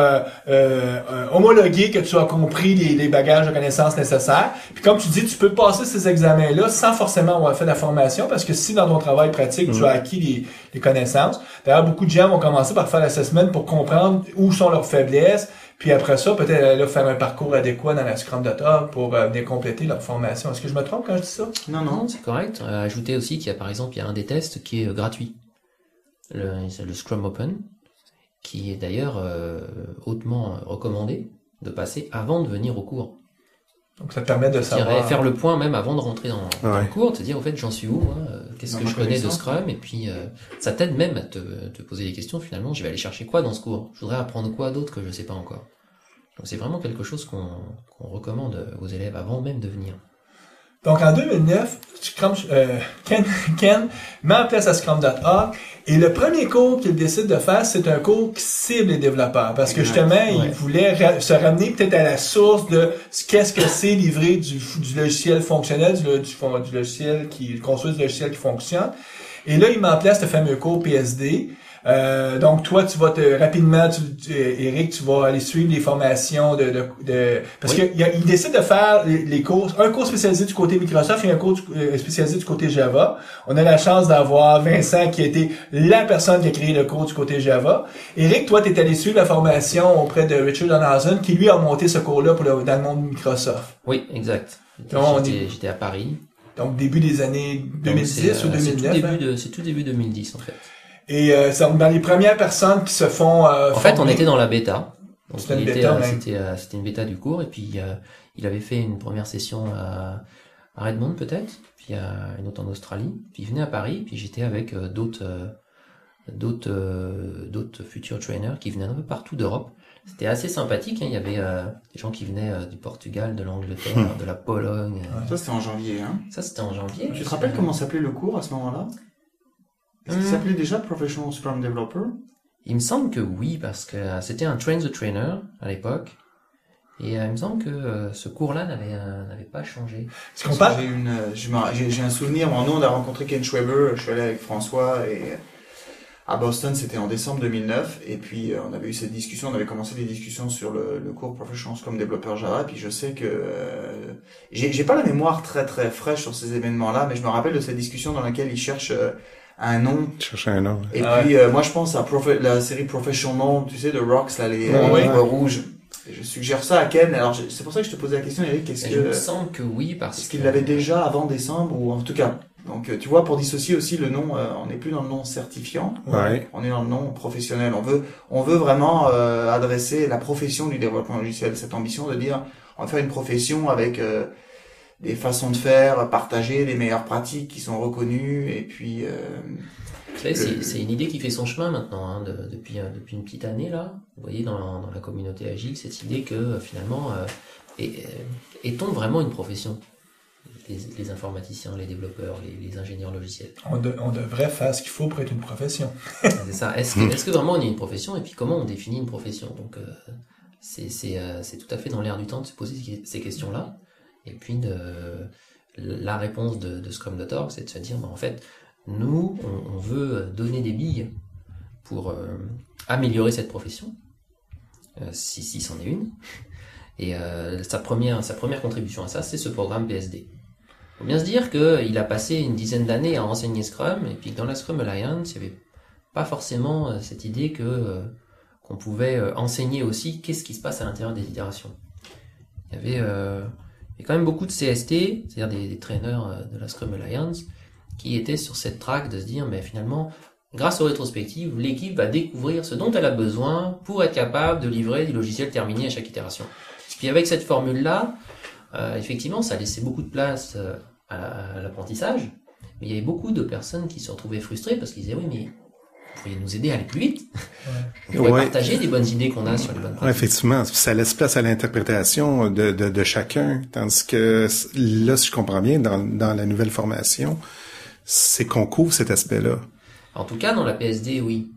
homologuer que tu as compris les bagages de connaissances nécessaires. Puis comme tu dis, tu peux passer ces examens-là sans forcément avoir fait de la formation, parce que si dans ton travail pratique, tu as acquis les connaissances. D'ailleurs, beaucoup de gens vont commencer par faire l'assessment pour comprendre où sont leurs faiblesses, puis après ça, peut-être faire un parcours adéquat dans la Scrum.org pour venir compléter leur formation. Est-ce que je me trompe quand je dis ça? Non, c'est correct. Ajouter aussi qu'il y a par exemple, il y a un des tests qui est gratuit. Le Scrum Open, qui est d'ailleurs hautement recommandé de passer avant de venir au cours. Donc ça te permet de savoir... faire le point même avant de rentrer dans le cours, te dire, au fait, j'en suis où, qu'est-ce que je connais de Scrum, et puis ça t'aide même à te poser des questions, finalement, je vais aller chercher quoi dans ce cours? Je voudrais apprendre quoi d'autre que je sais pas encore? Donc c'est vraiment quelque chose qu'on recommande aux élèves avant même de venir. Donc en 2009, Ken met en place à Scrum.org Et le premier cours qu'il décide de faire, c'est un cours qui cible les développeurs. Parce que justement, il voulait se ramener peut-être à la source de qu'est-ce que c'est livrer du logiciel fonctionnel, du logiciel construire du logiciel qui fonctionne. Et là, il met en place ce fameux cours PSD. Donc toi, tu vas rapidement, Eric, tu vas aller suivre les formations parce qu'il décide de faire les cours, un cours spécialisé du côté Microsoft et un cours spécialisé du côté Java. On a la chance d'avoir Vincent qui a été la personne qui a créé le cours du côté Java. Eric, toi, tu es allé suivre la formation auprès de Richard Donaldson qui lui a monté ce cours-là dans le monde Microsoft. Oui, exact. J'étais à Paris. Donc début des années 2010 ou 2009. C'est tout début 2010 en fait. Et dans les premières personnes qui se font en fait, on était dans la bêta. Donc c'était une bêta du cours et puis il avait fait une première session à Redmond peut-être, puis une autre en Australie, puis il venait à Paris, puis j'étais avec d'autres futurs trainers qui venaient d'un peu partout d'Europe. C'était assez sympathique, hein. Il y avait des gens qui venaient du Portugal, de l'Angleterre, de la Pologne. Ça c'était en janvier, hein. Ça c'était en janvier. Tu te rappelles comment s'appelait le cours à ce moment-là? Est-ce qu'il s'appelait déjà Professional Scrum Developer? Il me semble que oui, parce que c'était un Train the Trainer à l'époque. Et il me semble que ce cours-là n'avait pas changé. J'ai un souvenir, nous on a rencontré Ken Schwaber, je suis allé avec François et à Boston, c'était en décembre 2009, et puis on avait eu cette discussion, on avait commencé des discussions sur le cours Professional Scrum Developer Java, et puis je sais que j'ai pas la mémoire très très fraîche sur ces événements-là, mais je me rappelle de cette discussion dans laquelle ils cherchent un nom. Chercher un nom. Et puis moi je pense à la série Professional, tu sais, de Rocks, là, les rouges. Et je suggère ça à Ken. Alors c'est pour ça que je te posais la question, Eric. Il me semble que oui, est-ce qu'il l'avait déjà avant décembre, ou en tout cas. Donc tu vois, pour dissocier aussi le nom, on n'est plus dans le nom certifiant, on est dans le nom professionnel. On veut vraiment adresser la profession du développement logiciel, cette ambition de dire on va faire une profession avec des façons de faire, partager les meilleures pratiques qui sont reconnues, et puis c'est une idée qui fait son chemin maintenant, hein, depuis une petite année là. Vous voyez dans la communauté agile cette idée que finalement est-on vraiment une profession? Les informaticiens, les développeurs, les ingénieurs logiciels. On devrait faire ce qu'il faut pour être une profession. C'est ça. Est-ce que vraiment on est une profession, et puis comment on définit une profession? Donc c'est tout à fait dans l'air du temps de se poser ces questions-là. Et puis la réponse de Scrum.org, c'est de se dire en fait nous on veut donner des billes pour améliorer cette profession, si c'en est une. Et sa première contribution à ça, c'est ce programme PSD. Faut bien se dire qu'il a passé une dizaine d'années à enseigner Scrum, et puis que dans la Scrum Alliance, il n'y avait pas forcément cette idée qu'on pouvait enseigner aussi qu'est-ce qui se passe à l'intérieur des itérations. Il y avait quand même beaucoup de CST, c'est-à-dire des traîneurs de la Scrum Alliance, qui étaient sur cette track de se dire, mais finalement, grâce aux rétrospectives, l'équipe va découvrir ce dont elle a besoin pour être capable de livrer du logiciel terminé à chaque itération. Puis avec cette formule-là, effectivement, ça laissait beaucoup de place à l'apprentissage, mais il y avait beaucoup de personnes qui se retrouvaient frustrées parce qu'ils disaient, oui, mais vous pourriez nous aider à aller plus vite. Vous pourriez partager des bonnes idées qu'on a sur les bonnes pratiques. Effectivement, ça laisse place à l'interprétation de chacun, tandis que là, si je comprends bien, dans la nouvelle formation, c'est qu'on couvre cet aspect-là. En tout cas, dans la PSD, oui.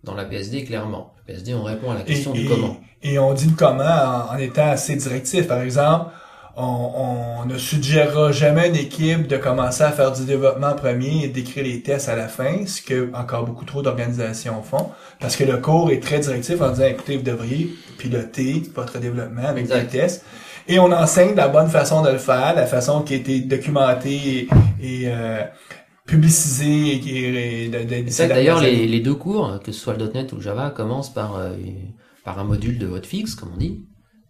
Dans la PSD, clairement. La PSD, on répond à la question du comment. Et on dit le comment en étant assez directif. Par exemple, on ne suggérera jamais à une équipe de commencer à faire du développement premier et d'écrire les tests à la fin, ce que encore beaucoup trop d'organisations font, parce que le cours est très directif en disant, écoutez, vous devriez piloter votre développement avec des tests. Et on enseigne la bonne façon de le faire, la façon qui a été documentée et publicisée. D'ailleurs, les deux cours, que ce soit le .NET ou le Java, commencent par un module de hotfix, comme on dit.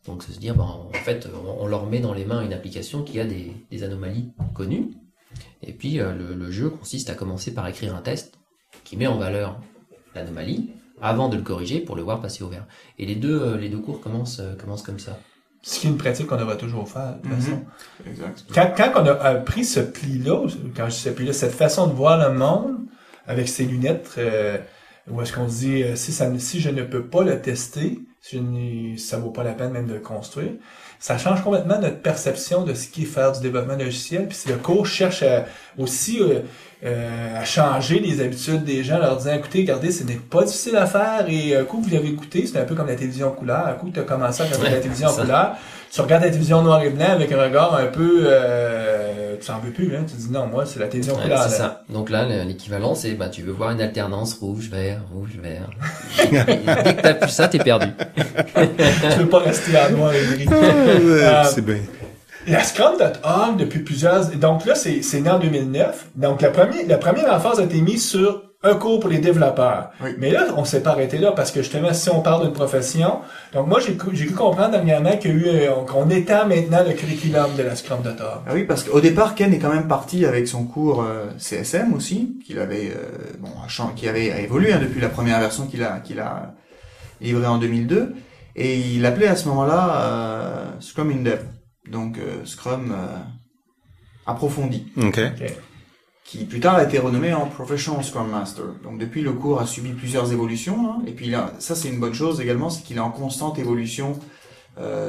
Donc, c'est se dire, en fait, on leur met dans les mains une application qui a des anomalies connues. Et puis, le jeu consiste à commencer par écrire un test qui met en valeur l'anomalie avant de le corriger pour le voir passer au vert. Et les deux cours commencent comme ça. Ce qui est une pratique qu'on devrait toujours faire, de toute façon. Exact. Quand on a appris ce pli-là, cette façon de voir le monde, avec ces lunettes, où est-ce qu'on se dit, si je ne peux pas le tester, ça vaut pas la peine même de le construire, ça change complètement notre perception de ce qu'est faire du développement logiciel. Puis si le cours cherche aussi à changer les habitudes des gens, leur disant, écoutez, regardez, ce n'est pas difficile à faire, et un coup, vous l'avez goûté, c'est un peu comme la télévision couleur, un coup, tu as commencé à regarder la télévision en couleur, tu regardes la télévision noir et blanc avec un regard un peu, tu n'en veux plus, hein, tu dis, non, moi, c'est la télévision couleur. C'est ça. Donc là, l'équivalent, c'est, tu veux voir une alternance rouge, vert. Dès que t'as plus ça, t'es perdu. Tu veux pas rester en noir et gris. C'est bien. La Scrum.org, depuis plusieurs... Donc là, c'est né en 2009. Donc la première emphase a été mise sur un cours pour les développeurs. Oui. Mais là, on s'est pas arrêté là parce que justement, si on parle d'une profession... Donc moi, j'ai cru comprendre dernièrement qu'on étend maintenant le curriculum de la Scrum.org. Ah oui, parce qu'au départ, Ken est quand même parti avec son cours CSM aussi, qui avait évolué depuis la première version qu'il a livrée en 2002. Et il appelait à ce moment-là Scrum in Depth. Donc Scrum approfondi, OK. qui plus tard a été renommé en Professional Scrum Master. Donc depuis, le cours a subi plusieurs évolutions, hein, et puis là, ça c'est une bonne chose également, c'est qu'il est en constante évolution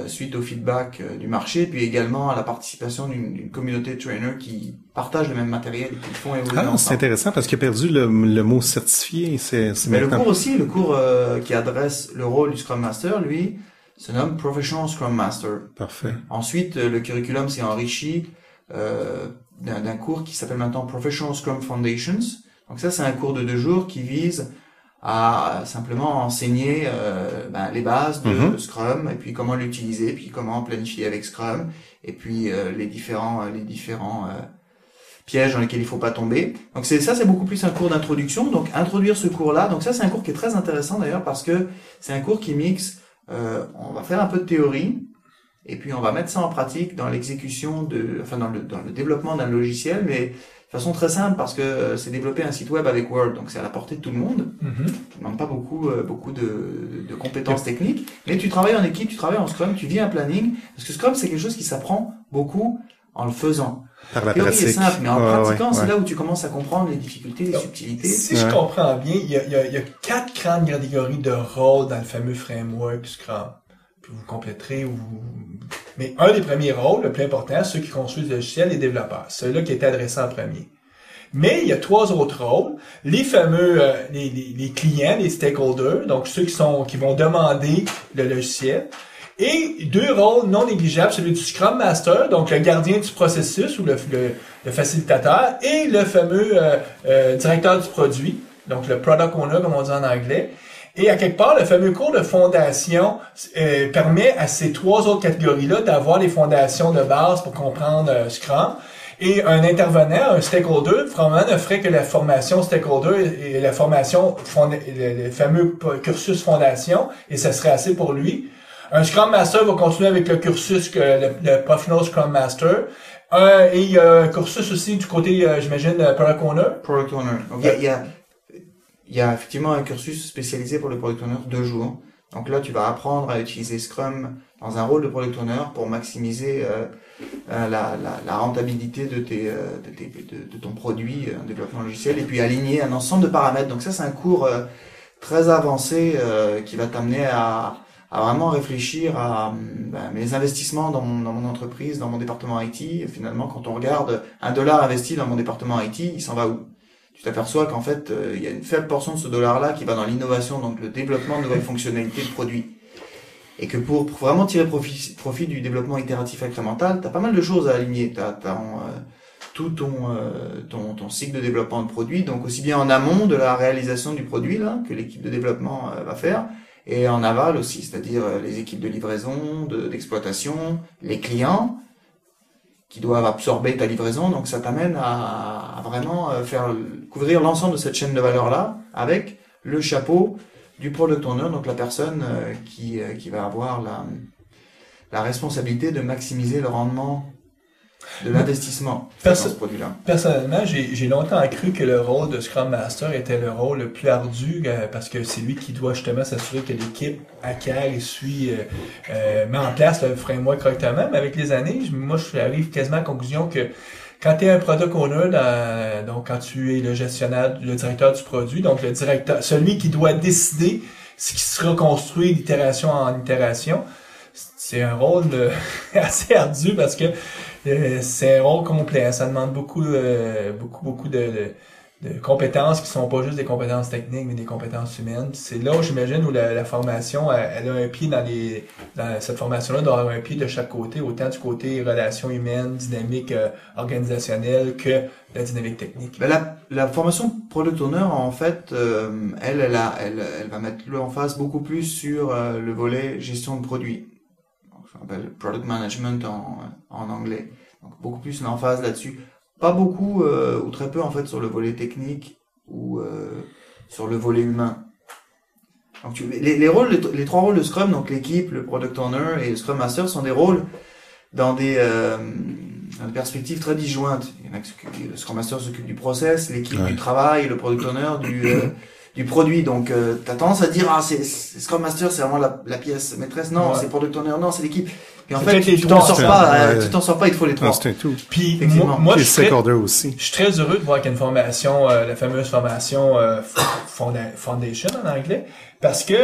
suite au feedback du marché, puis également à la participation d'une communauté de trainers qui partagent le même matériel et qui font évoluer Ah, c'est ensemble. intéressant parce qu'il a perdu le mot certifié. C'est Mais maintenant. le cours qui adresse le rôle du Scrum Master, lui, se nomme Professional Scrum Master. Parfait. Ensuite, le curriculum s'est enrichi d'un cours qui s'appelle maintenant Professional Scrum Foundations. Donc ça, c'est un cours de 2 jours qui vise à simplement enseigner les bases de Scrum, et puis comment l'utiliser, puis comment planifier avec Scrum, et puis les différents pièges dans lesquels il faut pas tomber. Donc c'est beaucoup plus un cours d'introduction. Donc introduire ce cours-là. Donc ça, c'est un cours qui est très intéressant d'ailleurs parce que c'est un cours qui mixe. On va faire un peu de théorie, et puis on va mettre ça en pratique dans l'exécution dans le développement d'un logiciel, mais de façon très simple parce que c'est développer un site web avec Word, donc c'est à la portée de tout le monde. Ça demande pas beaucoup de compétences techniques, mais tu travailles en équipe, tu travailles en Scrum, tu vis un planning, parce que Scrum c'est quelque chose qui s'apprend beaucoup en le faisant. Par la La théorie pratique. est simple, mais en pratiquant, c'est ouais. là où tu commences à comprendre les difficultés, les subtilités. Si je comprends bien, il y a 4 grandes catégories de rôles dans le fameux framework Scrum. Puis vous compléterez mais un des premiers rôles, le plus important, ceux qui construisent le logiciel, les développeurs. Ceux-là qui étaient adressés en premier. Mais il y a 3 autres rôles. Les fameux, les clients, les stakeholders, donc ceux qui vont demander le logiciel. Et 2 rôles non négligeables, celui du Scrum Master, donc le gardien du processus ou le facilitateur, et le fameux directeur du produit, donc le Product Owner, comme on dit en anglais. Et à quelque part, le fameux cours de fondation permet à ces 3 autres catégories-là d'avoir les fondations de base pour comprendre Scrum. Et un intervenant, un stakeholder, probablement ne ferait que la formation stakeholder et la formation, le fameux cursus fondation, et ça serait assez pour lui. Un Scrum Master va continuer avec le cursus le Professional Scrum Master. Et il y a un cursus aussi du côté, j'imagine, Product Owner. Product Owner. Donc, il y a effectivement un cursus spécialisé pour le Product Owner 2 jours. Donc là, tu vas apprendre à utiliser Scrum dans un rôle de Product Owner pour maximiser la rentabilité de ton produit en développement logiciel, et puis aligner un ensemble de paramètres. Donc ça, c'est un cours très avancé qui va t'amener à vraiment réfléchir à mes investissements dans mon entreprise, dans mon département IT. Et finalement, quand on regarde $1 investi dans mon département IT, il s'en va où? Tu t'aperçois qu'en fait, il y a une faible portion de ce $-là qui va dans l'innovation, donc le développement de nouvelles fonctionnalités de produits. Et que pour vraiment tirer profit du développement itératif incrémental, t'as pas mal de choses à aligner. T'as tout ton cycle de développement de produit, donc aussi bien en amont de la réalisation du produit là que l'équipe de développement va faire, et en aval aussi, c'est-à-dire les équipes de livraison, d'exploitation, les clients qui doivent absorber ta livraison. Donc ça t'amène à vraiment faire couvrir l'ensemble de cette chaîne de valeur là avec le chapeau du product owner, donc la personne qui va avoir la responsabilité de maximiser le rendement de l'investissement dans ce produit-là. Personnellement, j'ai longtemps cru que le rôle de Scrum Master était le rôle le plus ardu parce que c'est lui qui doit justement s'assurer que l'équipe acquiert et met en place le framework correctement. Mais avec les années, moi, j'arrive quasiment à la conclusion que quand tu es un product owner, donc quand tu es le gestionnaire, le directeur du produit, donc le directeur, celui qui doit décider ce qui sera construit d'itération en itération, c'est un rôle assez ardu parce que c'est un rôle complet. Ça demande beaucoup de compétences qui sont pas juste des compétences techniques, mais des compétences humaines. C'est là où j'imagine où la formation, elle a un pied dans cette formation-là, doit avoir un pied de chaque côté, autant du côté relations humaines, dynamique organisationnelle que la dynamique technique. Ben la formation Product Owner, en fait, elle va mettre l'emphase beaucoup plus sur le volet gestion de produits. Donc, ça s'appelle Product Management en anglais. Donc beaucoup plus l'emphase là-dessus. Pas beaucoup ou très peu en fait sur le volet technique ou sur le volet humain. Donc les trois rôles de Scrum, donc l'équipe, le Product Owner et le Scrum Master sont des rôles dans des perspectives très disjointes. Il y en a le Scrum Master s'occupe du process, l'équipe du travail, le Product Owner du produit. Donc t'as tendance à dire c'est Scrum Master, c'est vraiment la pièce maîtresse. Non, c'est Product Owner, non, c'est l'équipe. Et en fait, tu t'en sors pas, il te faut les trois. C'est tout. Puis moi je suis aussi. Je suis très heureux de voir qu'il y a une formation, la fameuse formation Foundation en anglais, parce que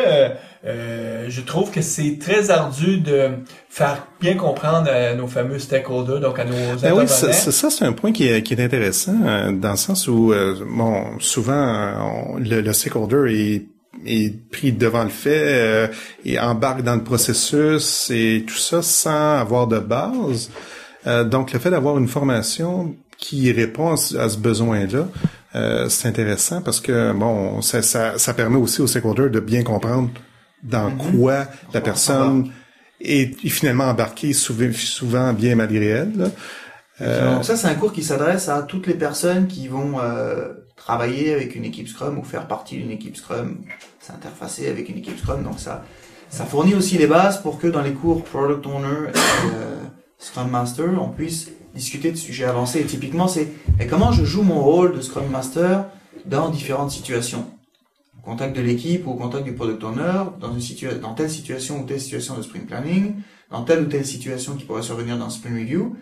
je trouve que c'est très ardu de faire bien comprendre à nos fameux stakeholders, donc à nos intervenants. Oui, ça c'est un point qui est intéressant dans le sens où souvent le stakeholder est pris devant le fait et embarque dans le processus et tout ça sans avoir de base. Donc le fait d'avoir une formation qui répond à ce besoin-là, c'est intéressant parce que ça permet aussi au stakeholder de bien comprendre dans quoi la personne est finalement embarquée, souvent bien malgré elle. Donc ça, c'est un cours qui s'adresse à toutes les personnes qui vont travailler avec une équipe Scrum ou faire partie d'une équipe Scrum, s'interfacer avec une équipe Scrum. Donc ça fournit aussi les bases pour que dans les cours Product Owner et Scrum Master, on puisse discuter de sujets avancés. Et typiquement, c'est comment je joue mon rôle de Scrum Master dans différentes situations. Au contact de l'équipe ou au contact du Product Owner, dans telle situation ou telle situation de Sprint Planning, dans telle ou telle situation qui pourrait survenir dans Sprint Review.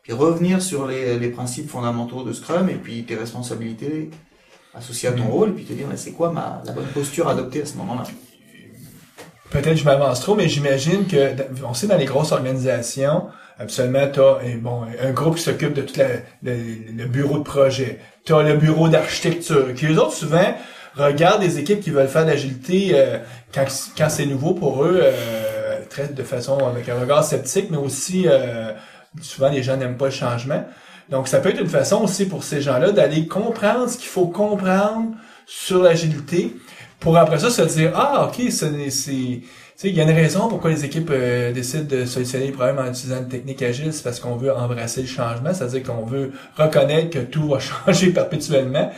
Puis revenir sur les principes fondamentaux de Scrum et puis tes responsabilités associées à ton rôle et puis te dire c'est quoi la bonne posture adoptée à ce moment-là. Peut-être je m'avance trop, mais j'imagine que on sait dans les grosses organisations, absolument t'as un groupe qui s'occupe de tout le bureau de projet, t'as le bureau d'architecture, qui eux autres souvent regardent des équipes qui veulent faire de l'agilité quand c'est nouveau pour eux, traitent de façon avec un regard sceptique, mais aussi souvent, les gens n'aiment pas le changement. Donc, ça peut être une façon aussi pour ces gens-là d'aller comprendre ce qu'il faut comprendre sur l'agilité pour après ça se dire, OK, il y a une raison pourquoi les équipes décident de solutionner les problèmes en utilisant une technique agile, c'est parce qu'on veut embrasser le changement, c'est-à-dire qu'on veut reconnaître que tout va changer perpétuellement.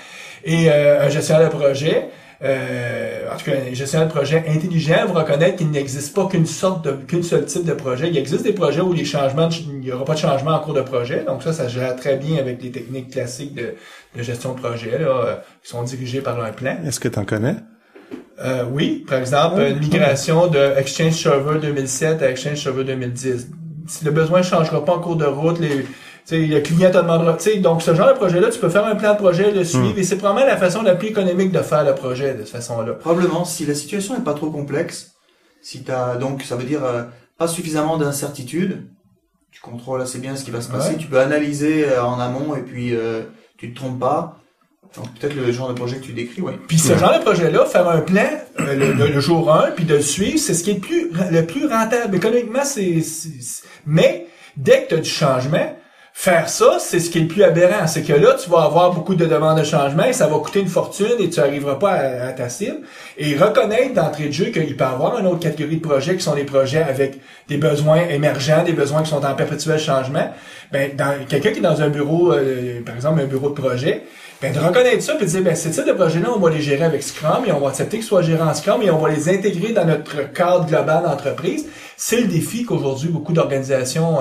Et un gestionnaire de projet, en tout cas, un gestionnaire de projet intelligent va reconnaître qu'il n'existe pas qu'un seul type de projet. Il existe des projets où il n'y aura pas de changement en cours de projet. Donc ça se gère très bien avec les techniques classiques de gestion de projet, qui sont dirigées par un plan. Est-ce que tu en connais? Oui. Par exemple, une migration de Exchange Server 2007 à Exchange Server 2010. Si le besoin ne changera pas en cours de route, le client te demandera, donc ce genre de projet-là, tu peux faire un plan de projet, le suivre, et c'est probablement la façon la plus économique de faire le projet de cette façon-là. Probablement, si la situation n'est pas trop complexe, donc ça veut dire pas suffisamment d'incertitude, tu contrôles assez bien ce qui va se passer, tu peux analyser en amont et puis tu te trompes pas. Donc peut-être le genre de projet que tu décris, oui. Puis ce genre de projet-là, faire un plan le jour 1, puis de le suivre, c'est ce qui est le plus rentable. Économiquement, mais dès que tu as du changement, faire ça, c'est ce qui est le plus aberrant. C'est que là, tu vas avoir beaucoup de demandes de changement et ça va coûter une fortune et tu n'arriveras pas à ta cible. Et reconnaître d'entrée de jeu qu'il peut y avoir une autre catégorie de projets qui sont des projets avec des besoins émergents, des besoins qui sont en perpétuel changement. Quelqu'un qui est dans un bureau, par exemple un bureau de projet, de reconnaître ça et de dire, ces types de projets-là, on va les gérer avec Scrum et on va accepter qu'ils soient gérés en Scrum et on va les intégrer dans notre cadre global d'entreprise. C'est le défi qu'aujourd'hui beaucoup d'organisations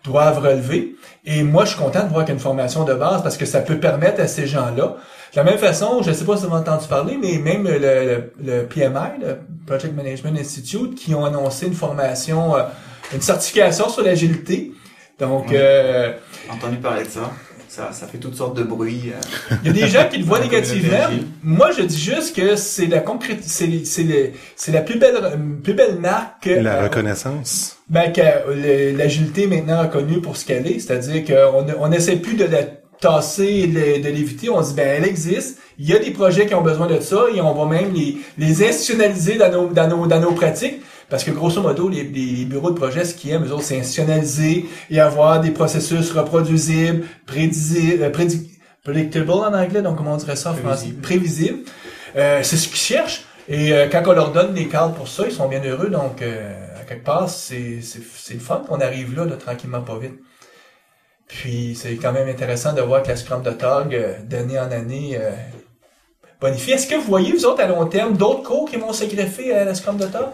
doivent relever. Et moi, je suis content de voir qu'il y a une formation de base parce que ça peut permettre à ces gens-là. De la même façon, je ne sais pas si vous avez entendu parler, mais même le PMI, le Project Management Institute, qui ont annoncé une formation, une certification sur l'agilité. Donc, entendu parler de ça. Ça fait toutes sortes de bruits. Il y a des gens qui le voient La communauté négativement. agile. Moi, je dis juste que c'est la c'est la plus belle marque. La reconnaissance. Que l'agilité est maintenant reconnue pour ce qu'elle est. C'est-à-dire qu'on n'essaie plus de la tasser et de l'éviter. On dit, elle existe. Il y a des projets qui ont besoin de ça et on va même les institutionnaliser dans nos pratiques. Parce que grosso modo, les bureaux de projet, ce qu'ils aiment, eux autres, c'est institutionnaliser et avoir des processus reproduisibles, predictable en anglais, donc comment on dirait ça en français? Prévisible. C'est ce qu'ils cherchent. Et quand on leur donne des cadres pour ça, ils sont bien heureux. Donc, à quelque part, c'est le fun qu'on arrive là, tranquillement, pas vite. Puis, c'est quand même intéressant de voir que la Scrum.org, d'année en année, bonifie. Est-ce que vous voyez, vous autres, à long terme, d'autres cours qui vont se greffer à la Scrum.org?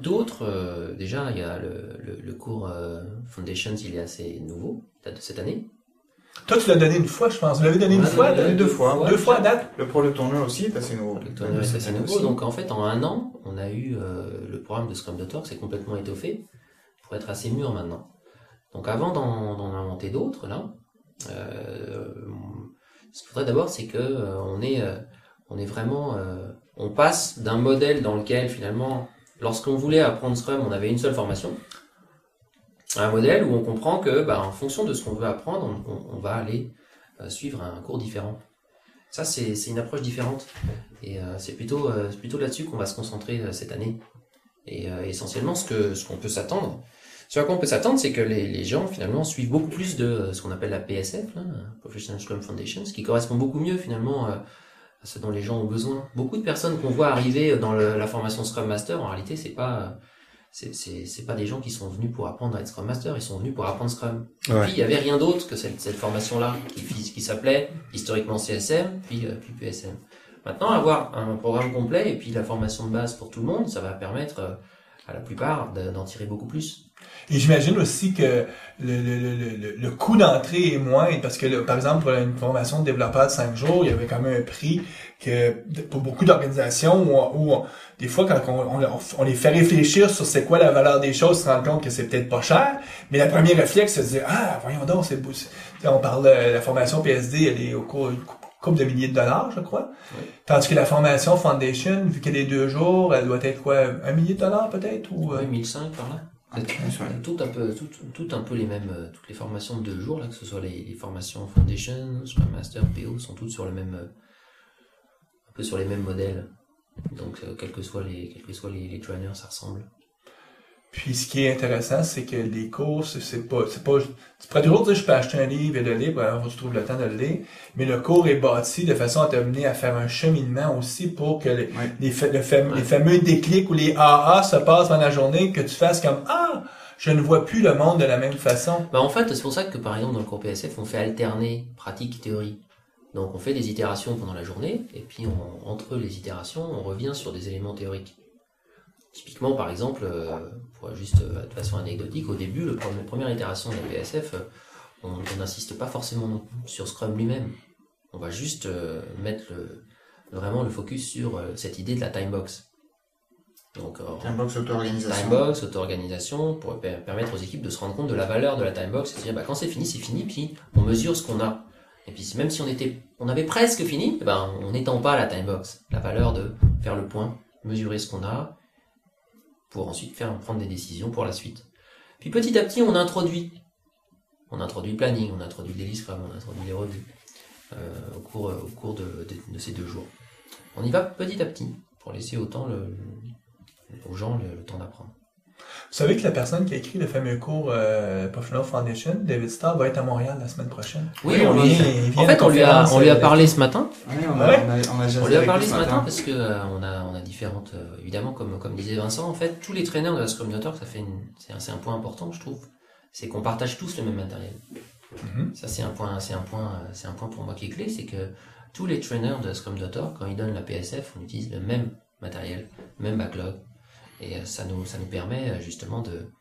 D'autres, déjà, il y a le cours Foundations, il est assez nouveau, date de cette année. Toi, tu l'as donné une fois, je pense. Vous l'avez donné une fois? donné deux fois. Deux fois à date? Le Product Owner aussi est assez nouveau. Le tourneur est assez nouveau. Donc, en fait, en un an, on a eu le programme de Scrum.org, c'est complètement étoffé pour être assez mûr maintenant. Donc, avant d'en inventer d'autres, là, ce qu'il faudrait d'abord, c'est que on est vraiment, on passe d'un modèle dans lequel, finalement, lorsqu'on voulait apprendre Scrum, on avait une seule formation, à un modèle où on comprend que, en fonction de ce qu'on veut apprendre, on va aller suivre un cours différent. Ça, c'est une approche différente. Et c'est plutôt là-dessus qu'on va se concentrer cette année. Et essentiellement, ce qu'on peut s'attendre, c'est que les gens, finalement, suivent beaucoup plus de ce qu'on appelle la PSF, là, Professional Scrum Foundations, qui correspond beaucoup mieux, finalement, à ce dont les gens ont besoin. Beaucoup de personnes qu'on voit arriver dans la formation Scrum Master, en réalité, c'est pas des gens qui sont venus pour apprendre à être Scrum Master, ils sont venus pour apprendre Scrum. Et puis, il y avait rien d'autre que cette formation-là, qui s'appelait historiquement CSM, puis PSM. Maintenant, avoir un programme complet et puis la formation de base pour tout le monde, ça va permettre à la plupart d'en tirer beaucoup plus. Et j'imagine aussi que le coût d'entrée est moindre parce que, par exemple, pour une formation de développeur de 5 jours, il y avait quand même un prix que pour beaucoup d'organisations où des fois, quand on les fait réfléchir sur c'est quoi la valeur des choses, se rendre compte que c'est peut-être pas cher, mais le premier réflexe, c'est de dire, voyons donc, c'est beau. On parle de la formation PSD, elle est au cours couple de milliers de dollars, je crois. Oui. Tandis que la formation Foundation, vu qu'elle est 2 jours, elle doit être quoi, 1 millier de dollars peut-être? Oui, 1500 par là. Tout un peu les mêmes, toutes les formations de 2 jours, là, que ce soit les formations Foundation, Scrum Master, PO, sont toutes sur le même, un peu sur les mêmes modèles. Donc, quels que soient les trainers, ça ressemble. Puis, ce qui est intéressant, c'est que les cours, c'est pas, tu pourrais toujours dire, je peux acheter un livre et le lire, alors faut que tu trouves le temps de le lire, mais le cours est bâti de façon à t'amener à faire un cheminement aussi pour que les fameux déclics ou les AA se passent dans la journée, que tu fasses comme, je ne vois plus le monde de la même façon. En fait, c'est pour ça que, par exemple, dans le cours PSF, on fait alterner pratique et théorie. Donc, on fait des itérations pendant la journée, et puis, entre les itérations, on revient sur des éléments théoriques. Typiquement, par exemple, de façon anecdotique, au début, la première itération de la PSF, on n'insiste pas forcément sur Scrum lui-même. On va juste mettre vraiment le focus sur cette idée de la timebox. Donc, timebox auto-organisation. Timebox, auto-organisation, pour permettre aux équipes de se rendre compte de la valeur de la timebox, et de dire, quand c'est fini, puis on mesure ce qu'on a. Et puis, même si on avait presque fini, on n'étend pas la timebox, la valeur de faire le point, mesurer ce qu'on a, pour ensuite prendre des décisions pour la suite. Puis petit à petit, on introduit le planning, on introduit le daily scrum, on introduit les revues au cours de ces 2 jours. On y va petit à petit pour laisser aux gens le temps d'apprendre. Vous savez que la personne qui a écrit le fameux cours Professional Foundation, David Starr, va être à Montréal la semaine prochaine. Oui, on lui a parlé ce matin. Oui, on lui a parlé ce matin parce que on a différentes, évidemment, comme disait Vincent, en fait, tous les traîneurs de la Scrum.org, c'est un point important, je trouve, c'est qu'on partage tous le même matériel. Mm-hmm. Ça, c'est un point pour moi qui est clé, c'est que tous les traîneurs de Scrum.org, quand ils donnent la PSF, on utilise le même matériel, le même backlog. Et ça nous permet justement de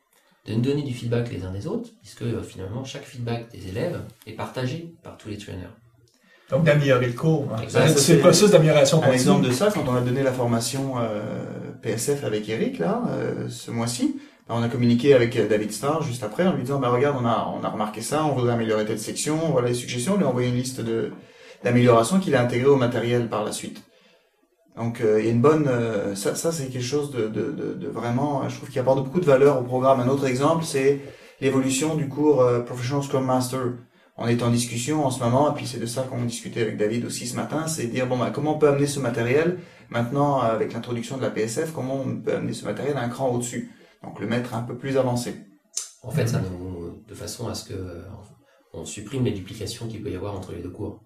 nous donner du feedback les uns des autres, puisque finalement chaque feedback des élèves est partagé par tous les trainers. Donc d'améliorer le cours. C'est le processus d'amélioration continue. Un exemple de ça, quand on a donné la formation PSF avec Eric, là, ce mois-ci, Alors, on a communiqué avec David Starr juste après en lui disant, regarde, on a remarqué ça, on voudrait améliorer telle section, voilà les suggestions, on lui a envoyé une liste d'améliorations qu'il a intégrées au matériel par la suite. Donc, il y a une bonne, ça c'est quelque chose de vraiment, je trouve qu'il apporte beaucoup de valeur au programme. Un autre exemple, c'est l'évolution du cours Professional Scrum Master. On est en discussion en ce moment, et puis c'est de ça qu'on discutait avec David aussi ce matin, c'est dire, comment on peut amener ce matériel, maintenant, avec l'introduction de la PSF, comment on peut amener ce matériel un cran au-dessus. Donc, le mettre un peu plus avancé. En fait, ça de façon à ce que on supprime les duplications qu'il peut y avoir entre les deux cours.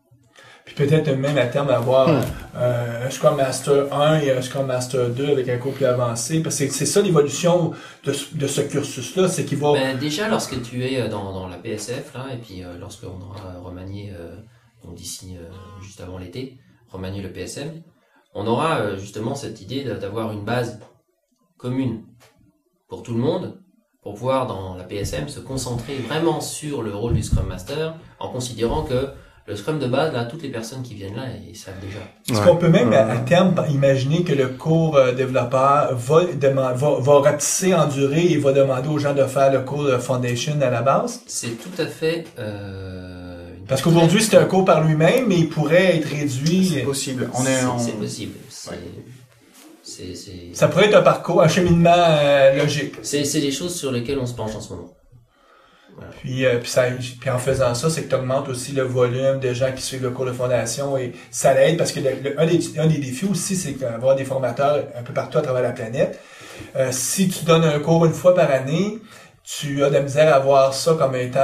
Puis peut-être même à terme avoir un Scrum Master 1 et un Scrum Master 2 avec un cours plus avancé, parce que c'est ça l'évolution de ce cursus-là, c'est qu'il va... déjà, lorsque tu es dans la PSF, là, et puis lorsqu'on aura remanié, donc d'ici juste avant l'été, remanié le PSM, on aura justement cette idée d'avoir une base commune pour tout le monde, pour pouvoir dans la PSM se concentrer vraiment sur le rôle du Scrum Master, en considérant que le Scrum de base, là, toutes les personnes qui viennent là, ils savent déjà. Est-ce qu'on peut même, à terme, imaginer que le cours développeur va rapetisser en durée et va demander aux gens de faire le cours de Foundation à la base? C'est tout à fait... Parce qu'aujourd'hui, c'est un cours par lui-même, mais il pourrait être réduit... C'est possible. C'est possible. Ça pourrait être un parcours, un cheminement logique. C'est des choses sur lesquelles on se penche en ce moment. Voilà. Puis en faisant ça, c'est que tu augmentes aussi le volume de gens qui suivent le cours de fondation et ça l'aide parce que un des défis aussi, c'est d'avoir des formateurs un peu partout à travers la planète. Si tu donnes un cours une fois par année, tu as de la misère à voir ça comme étant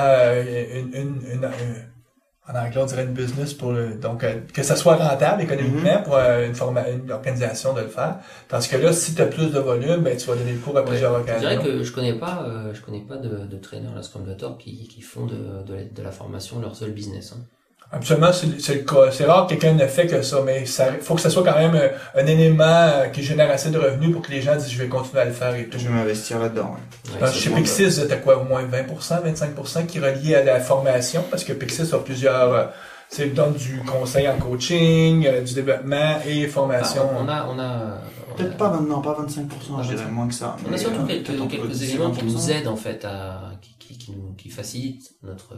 en anglais, on dirait une business donc que ça soit rentable économiquement pour une organisation de le faire. Tandis que là, si tu as plus de volume, ben tu vas donner le cours à plusieurs occasions. Je dirais que je connais pas de traîneurs, la Scrum Doctor qui font de la formation leur seul business. Hein. Absolument, c'est le cas. C'est rare que quelqu'un ne fait que ça, mais faut que ça soit quand même un élément qui génère assez de revenus pour que les gens disent je vais continuer à le faire et tout. Je vais m'investir là-dedans. Ouais. Chez Pixis, t'as quoi, au moins 20%, 25% qui est relié à la formation, parce que Pixis a plusieurs, donne du conseil en coaching, du développement et formation. On a peut-être pas maintenant, pas 25%, je dirais moins que ça. On a surtout quelques éléments qui nous aident en fait qui facilitent notre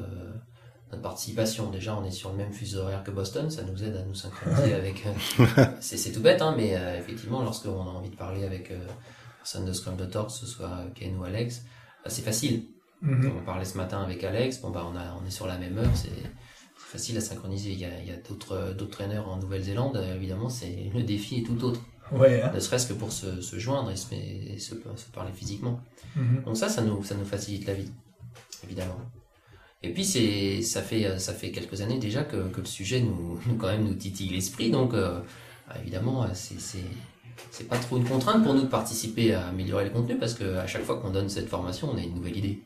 participation. Déjà, on est sur le même fuseau horaire que Boston, ça nous aide à nous synchroniser avec... c'est tout bête, hein, mais effectivement, lorsqu'on a envie de parler avec personne de Scrum Doctor, que ce soit Ken ou Alex, c'est facile. Comme on parlait ce matin avec Alex, on est sur la même heure, c'est facile à synchroniser. Il y a d'autres traîneurs en Nouvelle-Zélande, évidemment, le défi est tout autre. Ouais, hein. Ne serait-ce que pour se joindre et se parler physiquement. Donc ça nous facilite la vie, évidemment. Et puis ça fait quelques années déjà que le sujet nous titille l'esprit, donc évidemment c'est pas trop une contrainte pour nous de participer à améliorer le contenu parce que à chaque fois qu'on donne cette formation, on a une nouvelle idée.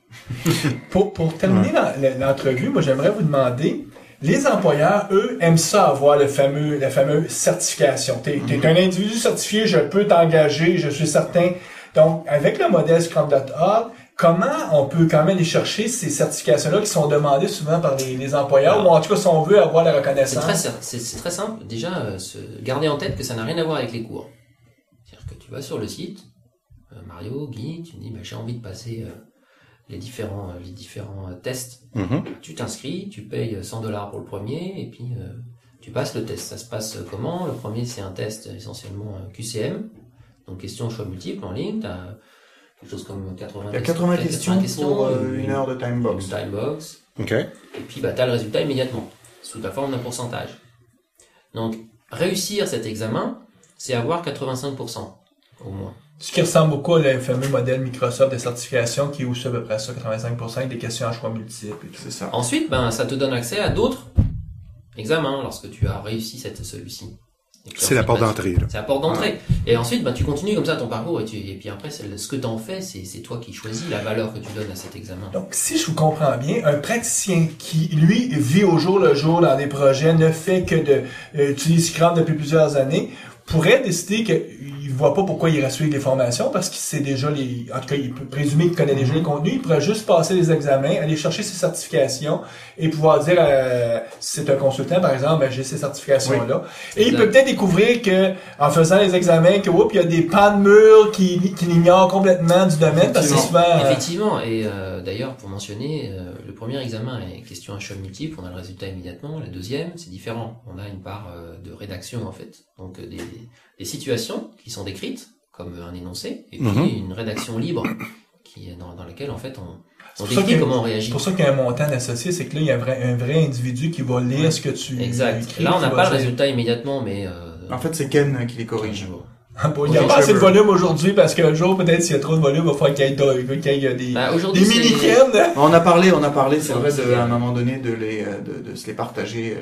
Pour terminer l'entrevue, moi j'aimerais vous demander, les employeurs, eux, aiment ça avoir la fameuse certification. T'es un individu certifié, je peux t'engager, je suis certain. Donc avec le modèle Scrum.org, comment on peut quand même aller chercher ces certifications-là qui sont demandées souvent par les employeurs, ou en tout cas si on veut avoir la reconnaissance? C'est très simple. Déjà, garder en tête que ça n'a rien à voir avec les cours. C'est-à-dire que tu vas sur le site, Mario, Guy, tu dis j'ai envie de passer les différents tests. Tu t'inscris, tu payes $100 pour le premier, et puis tu passes le test. Ça se passe comment? Le premier, c'est un test essentiellement QCM, donc questions choix multiples en ligne. T'as quelque chose comme 80 questions pour une heure de timebox. Une timebox. OK. Et puis, tu as le résultat immédiatement, sous la forme d'un pourcentage. Donc, réussir cet examen, c'est avoir 85%, au moins. Ce qui ressemble beaucoup au fameux modèle Microsoft de certification qui est aussi à peu près ça, 85% avec des questions à choix multiples. C'est ça. Ensuite, ça te donne accès à d'autres examens lorsque tu as réussi celui-ci. C'est la porte d'entrée. C'est la porte d'entrée. Et ensuite, tu continues comme ça ton parcours et puis après, ce que t'en fais, c'est toi qui choisis la valeur que tu donnes à cet examen. Donc, si je vous comprends bien, un praticien qui, lui, vit au jour le jour dans des projets, ne fait que utilise Scrum depuis plusieurs années, pourrait décider qu'il voit pas pourquoi il irait suivre les formations parce qu'il sait déjà en tout cas, il peut présumer qu'il connaît déjà les contenus. Il pourrait juste passer les examens, aller chercher ses certifications et pouvoir dire, si c'est un consultant, par exemple, j'ai ces certifications-là. Et il peut peut-être découvrir que, en faisant les examens, que, il y a des pans de murs qui l'ignorent complètement du domaine parce que c'est souvent... Effectivement. Et, d'ailleurs, pour mentionner, le premier examen est question à choix multiple. On a le résultat immédiatement. Le deuxième, c'est différent. On a une part de rédaction, en fait. Donc, des situations qui sont décrites comme un énoncé, et puis une rédaction libre qui est dans laquelle en fait on décrit comment on réagit. C'est pour ça qu'il y a un montant d'associé, c'est que là il y a un vrai individu qui va lire ce que tu écris. Là on n'a pas le résultat immédiatement, mais en fait c'est Ken qui les corrige. Il n'y a pas assez de volume aujourd'hui parce qu'un jour peut-être s'il y a trop de volume, il va falloir qu'il y ait des mini-Ken. On a parlé, c'est vrai, à un moment donné de se les partager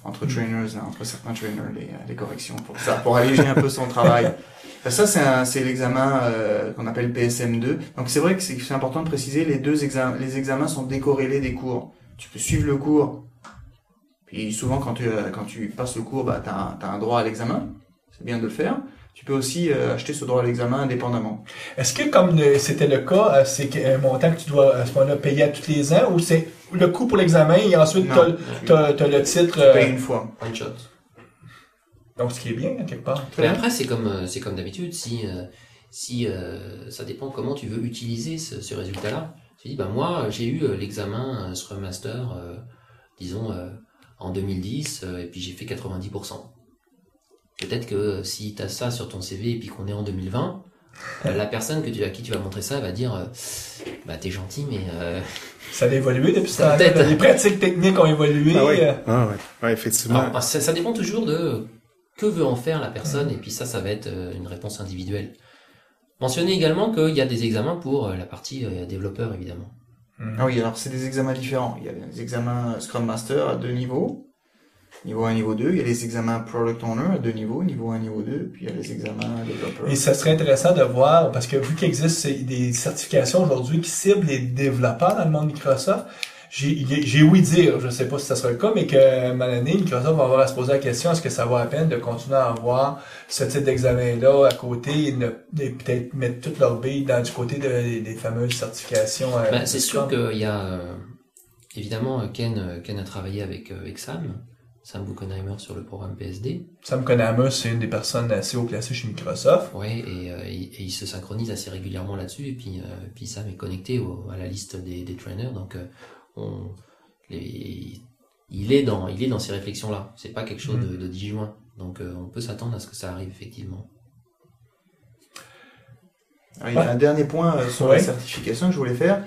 entre trainers, entre certains trainers, les corrections pour alléger un peu son travail. Ça, c'est l'examen qu'on appelle PSM2. Donc c'est vrai que c'est important de préciser, les examens sont décorrélés des cours. Tu peux suivre le cours, puis souvent quand tu passes le cours, t'as un droit à l'examen. C'est bien de le faire. Tu peux aussi acheter ce droit à l'examen indépendamment. Est-ce que comme c'était le cas, c'est un montant que tu dois à ce moment-là payer à tous les ans, ou c'est le coût pour l'examen et ensuite t'as le titre tu payes une fois. One shot. Donc ce qui est bien quelque part. Mais après c'est comme d'habitude, si ça dépend comment tu veux utiliser ce résultat-là. Tu dis moi j'ai eu l'examen Scrum Master disons en 2010 et puis j'ai fait 90%. Peut-être que si tu as ça sur ton CV et puis qu'on est en 2020, la personne à qui tu vas montrer ça va dire t'es gentil mais ça a évolué depuis ça. Les pratiques techniques ont évolué. Ouais, effectivement. Alors, ça dépend toujours de que veut en faire la personne et puis ça va être une réponse individuelle. Mentionnez également qu'il y a des examens pour la partie développeur évidemment. Ah oui, alors c'est des examens différents. Il y a des examens Scrum Master à 2 niveaux. Niveau 1, niveau 2, il y a les examens Product Owner à 2 niveaux, niveau 1, niveau 2, puis il y a les examens développeurs. Et ça serait intéressant de voir, parce que vu qu'il existe des certifications aujourd'hui qui ciblent les développeurs dans le monde Microsoft, j'ai ouï dire, je ne sais pas si ça sera le cas, mais que à un moment donné, Microsoft va avoir à se poser la question, est-ce que ça vaut la peine de continuer à avoir ce type d'examen-là à côté et peut-être mettre toute leur bille du côté des fameuses certifications. C'est sûr qu'il y a, évidemment, Ken a travaillé avec Sam Buchenheimer sur le programme PSD. Sam Buchenheimer, c'est une des personnes assez haut classées chez Microsoft. Oui, et il se synchronise assez régulièrement là-dessus, et puis Sam est connecté à la liste des trainers, donc il est dans ces réflexions-là. C'est pas quelque chose de disjoint, donc on peut s'attendre à ce que ça arrive effectivement. Alors, il y a un dernier point sur la certification que je voulais faire.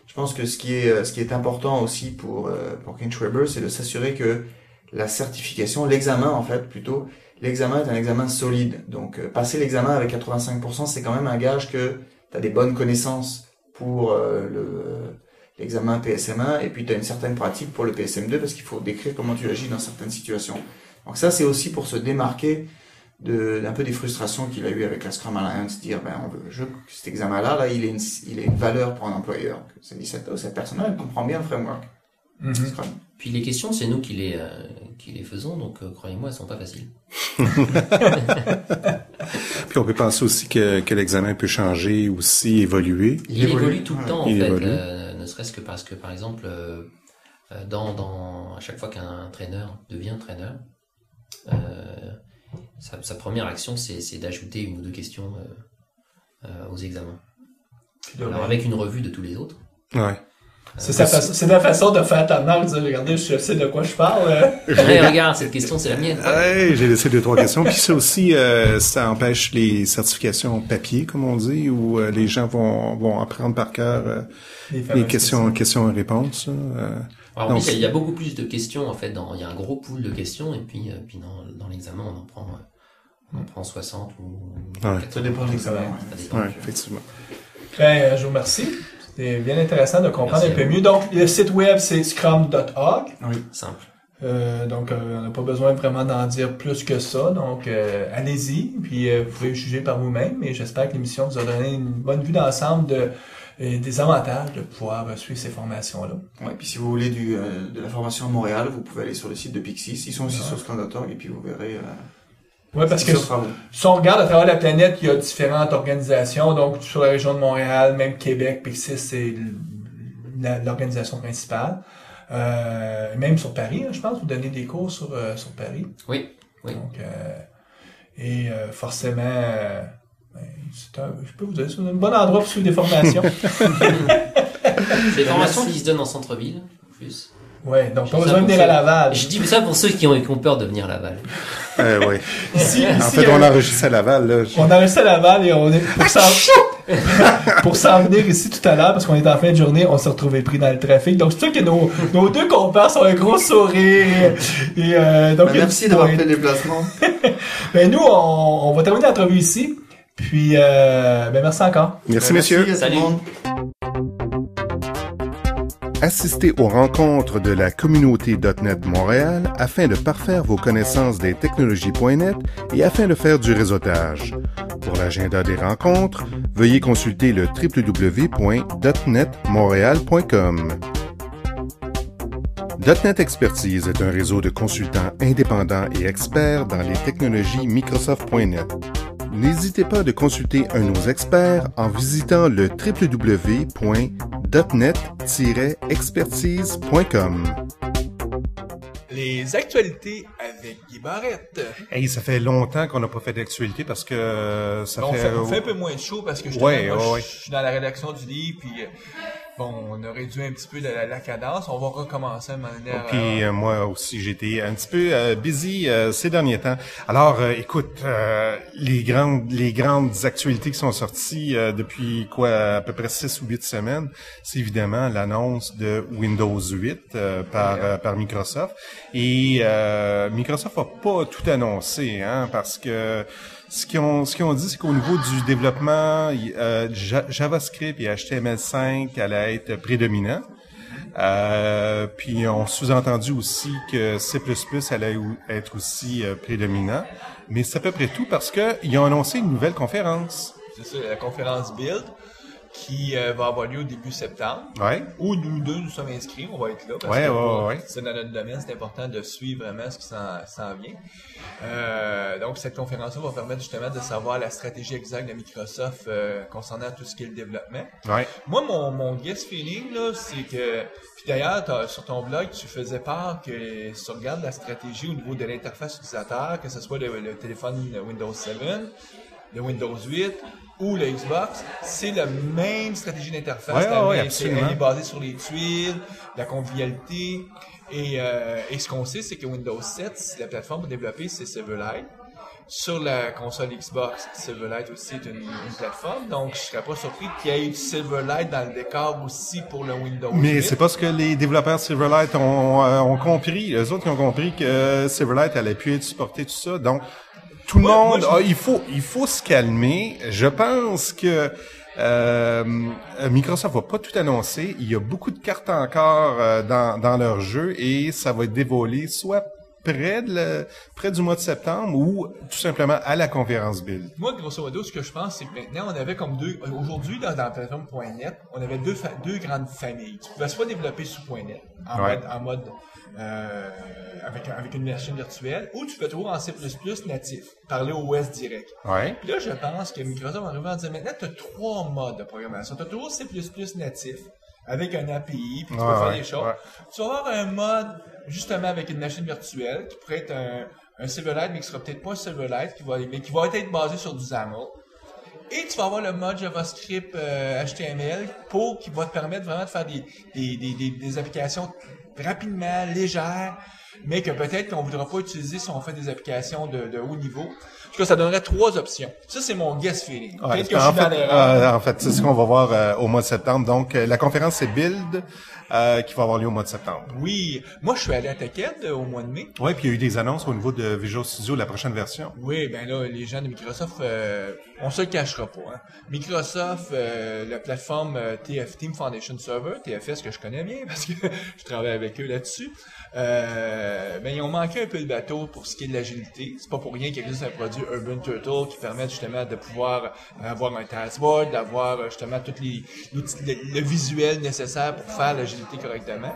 Je pense que ce qui est important aussi pour Ken Schwaber, c'est de s'assurer que la certification, l'examen en fait plutôt, l'examen est un examen solide. Donc passer l'examen avec 85%, c'est quand même un gage que tu as des bonnes connaissances pour l'examen PSM1 et puis tu as une certaine pratique pour le PSM2 parce qu'il faut décrire comment tu agis dans certaines situations. Donc ça c'est aussi pour se démarquer d'un peu des frustrations qu'il a eu avec la Scrum Alliance, dire cet examen-là, il a une valeur pour un employeur. Ça dit cette personne-là, elle comprend bien le framework. Scrum. Puis les questions, c'est nous qui les faisons, donc croyez-moi, elles sont pas faciles. Puis on peut penser aussi que l'examen peut changer, aussi évoluer. Il évolue tout le temps, en fait, ne serait-ce que parce que, par exemple, à chaque fois qu'un traîneur devient traîneur, sa première action, c'est d'ajouter 1 ou 2 questions aux examens. Alors avec une revue de tous les autres. Ouais. C'est la façon de faire ta marque, de dire, regardez, je sais de quoi je parle. Regarde, cette question, c'est la mienne. Ouais, j'ai laissé 2-3 questions. Puis ça aussi, ça empêche les certifications papier, comme on dit, où les gens vont apprendre par cœur les questions et réponses. Alors, en plus, il y a beaucoup plus de questions, en fait. Il y a un gros pool de questions, et puis dans l'examen, on en prend 60 ou... Ouais. Ça dépend de l'examen. Ouais, effectivement. Je vous remercie. C'était bien intéressant de comprendre un peu mieux. Donc, le site web, c'est scrum.org. Oui, simple. Donc, on n'a pas besoin vraiment d'en dire plus que ça. Donc, allez-y, puis vous pouvez juger par vous-même. Et j'espère que l'émission vous a donné une bonne vue d'ensemble des avantages de pouvoir suivre ces formations-là. Ouais, puis si vous voulez de la formation à Montréal, vous pouvez aller sur le site de Pixis. Ils sont aussi sur scrum.org et puis vous verrez Ouais, parce que Ça sera bon. si on regarde à travers la planète, il y a différentes organisations. Donc, sur la région de Montréal, même Québec, Pixis, c'est l'organisation principale. Même sur Paris, hein, je pense, vous donnez des cours sur Paris. Oui. Donc, forcément, je peux vous dire, c'est un bon endroit pour suivre des formations. Des formations qui se donnent en centre-ville, en plus. Ouais, donc pas Ça besoin de pour venir ceux- à Laval. Je dis ça pour ceux qui ont peur de venir à Laval. Oui. Ici, En fait, on enregistre à Laval, là. on a resté à Laval et on est pour s'en venir ici tout à l'heure parce qu'on est en fin de journée, on s'est retrouvé pris dans le trafic. Donc c'est sûr que nos deux compères ont un gros sourire et donc Merci d'avoir fait le déplacement. Ben nous on va terminer l'entrevue ici. Puis merci encore. Merci, messieurs. Merci à tout le monde. Assistez aux rencontres de la communauté .NET Montréal afin de parfaire vos connaissances des technologies.net et afin de faire du réseautage. Pour l'agenda des rencontres, veuillez consulter le www.netmontréal.com. .NET Expertise est un réseau de consultants indépendants et experts dans les technologies Microsoft.net. N'hésitez pas de consulter un de nos experts en visitant le www.net-expertise.com. Les actualités avec Guy Barrette. Hey, ça fait longtemps qu'on n'a pas fait d'actualité parce que ça On fait... fait un peu moins de show parce que je suis dans la rédaction du livre, puis on a réduit un petit peu la cadence. On va recommencer de manière... Puis moi aussi, j'ai été un petit peu busy ces derniers temps. Alors, écoute, les grandes actualités qui sont sorties depuis à peu près 6 ou 8 semaines, c'est évidemment l'annonce de Windows 8 par Microsoft. Et Microsoft n'a pas tout annoncé, hein, parce que ce qu'ils ont dit, c'est qu'au niveau du développement, JavaScript et HTML5 allaient être prédominants. Puis on sous-entendu aussi que C++ allait être aussi prédominant. Mais c'est à peu près tout parce que ils ont annoncé une nouvelle conférence. C'est ça, la conférence Build qui va avoir lieu au début septembre. Ouais. Où nous deux nous sommes inscrits, on va être là. Parce Ouais, que ouais. c'est dans notre domaine, c'est important de suivre vraiment ce qui s'en vient. Donc cette conférence-là va permettre justement de savoir la stratégie exacte de Microsoft concernant tout ce qui est le développement. Ouais. Moi, mon guess feeling, là, c'est que... Puis d'ailleurs, sur ton blog, tu faisais part que si tu regardes la stratégie au niveau de l'interface utilisateur, que ce soit le téléphone Windows 7, le Windows 8 ou le Xbox, c'est la même stratégie d'interface. Ouais, Elle absolument. est basée sur les tuiles, la convivialité. Et ce qu'on sait, c'est que Windows 7, la plateforme pour développer, c'est Silverlight. Sur la console Xbox, Silverlight aussi est une plateforme, donc je serais pas surpris qu'il y ait eu Silverlight dans le décor aussi pour le Windows 8. Mais c'est pas ce que les développeurs Silverlight ont compris. Eux autres, ils ont compris que Silverlight allait plus être supporté, tout ça. Donc, tout le monde, il faut se calmer. Je pense que Microsoft va pas tout annoncer. Il y a beaucoup de cartes encore dans leur jeu et ça va être dévoilé soit près du mois de septembre ou tout simplement à la conférence Build. Moi, grosso modo, ce que je pense, c'est que maintenant, on avait comme aujourd'hui, dans la plateforme.net, on avait deux grandes familles. Tu pouvais soit développer sous .net, en mode avec une machine virtuelle, ou tu peux toujours en C++ natif, parler au OS direct. Ouais. Puis là, je pense que Microsoft va arriver à dire, maintenant, tu as 3 modes de programmation. Tu as toujours C++ natif, avec un API, puis tu peux faire des choses. Ouais. Tu vas avoir un mode, justement, avec une machine virtuelle, qui pourrait être un Silverlight, mais qui sera peut-être pas un Silverlight, qui va être basé sur du XAML. Et tu vas avoir le mode JavaScript HTML qui va te permettre vraiment de faire des applications rapidement, légères, mais que peut-être qu'on ne voudra pas utiliser si on fait des applications de haut niveau. En tout cas, ça donnerait 3 options. Ça, c'est mon guess feeling. Ouais, Peut-être que je suis dans l'erreur. en fait, c'est ce qu'on va voir au mois de septembre. Donc, la conférence, c'est Build qui va avoir lieu au mois de septembre. Oui. Moi, je suis allé à TechEd au mois de mai. Oui, puis il y a eu des annonces au niveau de Visual Studio, la prochaine version. Oui, ben là, les gens de Microsoft, on se le cachera pas. Hein. Microsoft, la plateforme Team Foundation Server, TFS que je connais bien parce que je travaille avec eux là-dessus. Mais ils ont manqué un peu le bateau pour ce qui est de l'agilité. C'est pas pour rien qu'il existe un produit Urban Turtle qui permet justement de pouvoir avoir un taskboard, d'avoir justement tous le visuel nécessaire pour faire l'agilité correctement.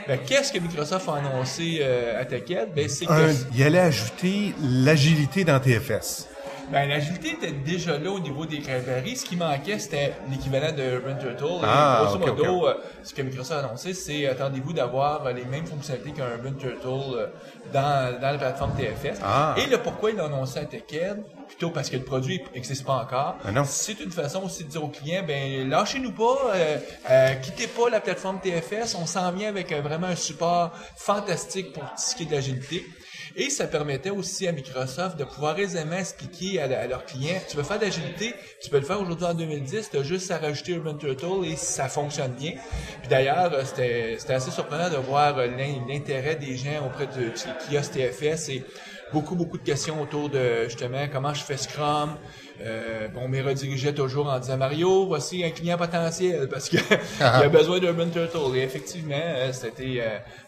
Ben, qu'est-ce que Microsoft a annoncé à TechEd? Ben, c'est que Il allait ajouter l'agilité dans TFS. ben, l'agilité était déjà là au niveau des crèveries. Ce qui manquait, c'était l'équivalent de Urban Turtle. Ah, Et grosso ok, modo, ce que Microsoft a annoncé, c'est attendez-vous d'avoir les mêmes fonctionnalités qu'un Urban Turtle dans la plateforme TFS. Ah. Et le pourquoi il l'a annoncé à TechEd, plutôt parce que le produit n'existe pas encore. Ah non. C'est une façon aussi de dire aux clients, ben lâchez-nous pas, quittez pas la plateforme TFS. On s'en vient avec vraiment un support fantastique pour tout ce qui est de l'agilité. Et ça permettait aussi à Microsoft de pouvoir aisément expliquer à leurs clients, tu veux faire d'agilité, tu peux le faire aujourd'hui en 2010, tu as juste à rajouter Urban Turtle et ça fonctionne bien. Puis d'ailleurs, c'était assez surprenant de voir l'intérêt des gens auprès de kiosques TFS et beaucoup de questions autour de justement comment je fais Scrum. On m'y redirigeait toujours en disant Mario, voici un client potentiel parce que il a besoin d'Urban Turtle. Et effectivement, c'était une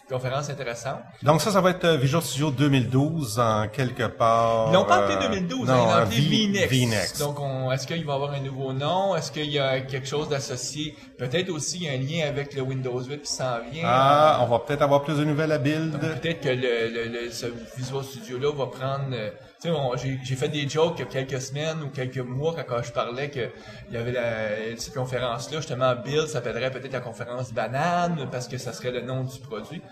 conférence intéressante. Donc ça va être Visual Studio 2012 en quelque part. Ils n'ont pas appelé 2012, non, ils l'ont appelé VNext. VNext. Donc, est-ce qu'il va y avoir un nouveau nom? Est-ce qu'il y a quelque chose d'associé? Peut-être aussi un lien avec le Windows 8 qui s'en vient. Ah, on va peut-être avoir plus de nouvelles à build. Peut-être que ce Visual Studio-là va prendre... tu sais, j'ai fait des jokes il y a quelques semaines ou quelques mois quand je parlais que il y avait cette conférence-là, justement, Build s'appellerait peut-être la conférence banane parce que ça serait le nom du produit.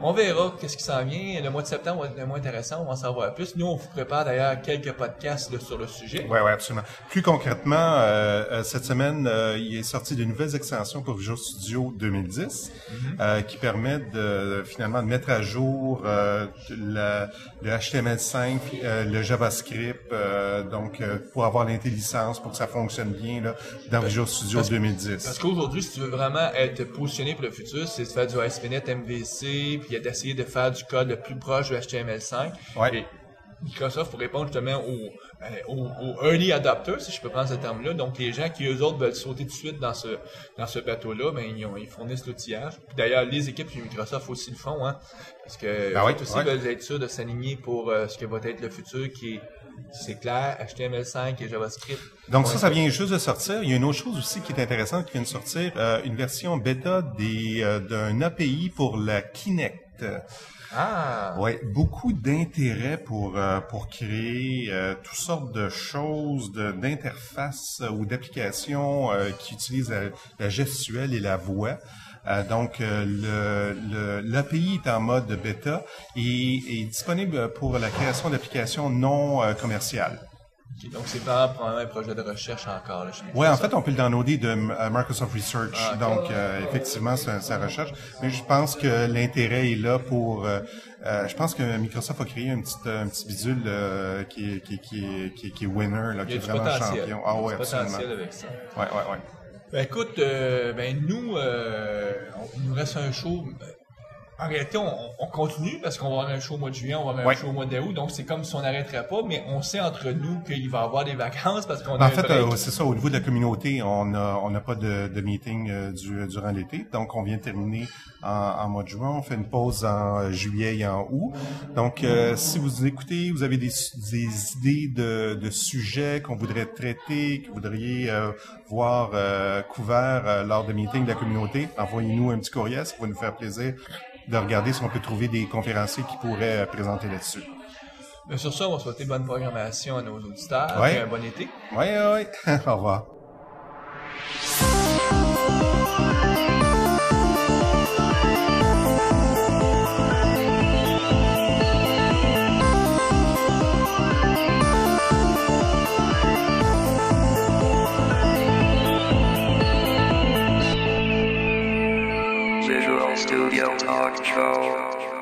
On verra qu'est-ce qui s'en vient. Le mois de septembre va être le mois intéressant, on va en savoir plus. Nous, on vous prépare d'ailleurs quelques podcasts là, sur le sujet. Oui, absolument. Plus concrètement, cette semaine, il est sorti de nouvelles extensions pour Visual Studio 2010 qui permettent finalement de mettre à jour le HTML5, le JavaScript, donc pour avoir l'intelligence, pour que ça fonctionne bien là, dans Visual Studio 2010. Parce qu'aujourd'hui, si tu veux vraiment être positionné pour le futur, c'est de faire du ASP.NET MVC, puis d'essayer de faire du code le plus proche du HTML5. Ouais. Et Microsoft, pour répondre justement aux early adopters, si je peux prendre ce terme-là, donc les gens qui, eux autres, veulent sauter tout de suite dans ce bateau-là, ben, ils fournissent l'outillage. Puis d'ailleurs, les équipes de Microsoft aussi le font, hein, parce que eux aussi veulent être sûrs de s'aligner pour ce que va être le futur qui est, c'est clair, HTML5 et JavaScript. Donc ça vient juste de sortir. Il y a une autre chose aussi qui est intéressante qui vient de sortir, une version bêta d'un API pour la Kinect. Ah! Ouais, beaucoup d'intérêt pour créer toutes sortes de choses, d'interfaces ou d'applications qui utilisent la gestuelle et la voix. Donc, l'API est en mode bêta et est disponible pour la création d'applications non commerciales. Okay, donc, c'est pas probablement un projet de recherche encore. Là, oui, en fait, on peut le downloader de Microsoft Research. Ah, okay. Donc, effectivement, c'est sa recherche. Mais je pense que l'intérêt est là pour... je pense que Microsoft a créé un petit bidule qui est winner, là, qui est vraiment potentiel. Champion. Ah ouais, absolument. Potentiel avec ça. Ouais. Ben écoute, nous, il nous reste un show. En réalité, on continue parce qu'on va avoir un show au mois de juillet, on va avoir un show au mois d'août, donc c'est comme si on n'arrêterait pas, mais on sait entre nous qu'il va y avoir des vacances parce qu'on a en fait, c'est ça, au niveau de la communauté, on n'a pas de meeting durant l'été, donc on vient de terminer en mois de juin, on fait une pause en juillet et en août. Donc, si vous écoutez, vous avez des idées de sujets qu'on voudrait traiter, que vous voudriez voir couverts lors de meetings de la communauté, envoyez-nous un petit courriel, ça va nous faire plaisir de regarder si on peut trouver des conférenciers qui pourraient présenter là-dessus. Mais sur ça, on va souhaiter bonne programmation à nos auditeurs et un bon été. Oui. Au revoir. Visual Studio Talk Show.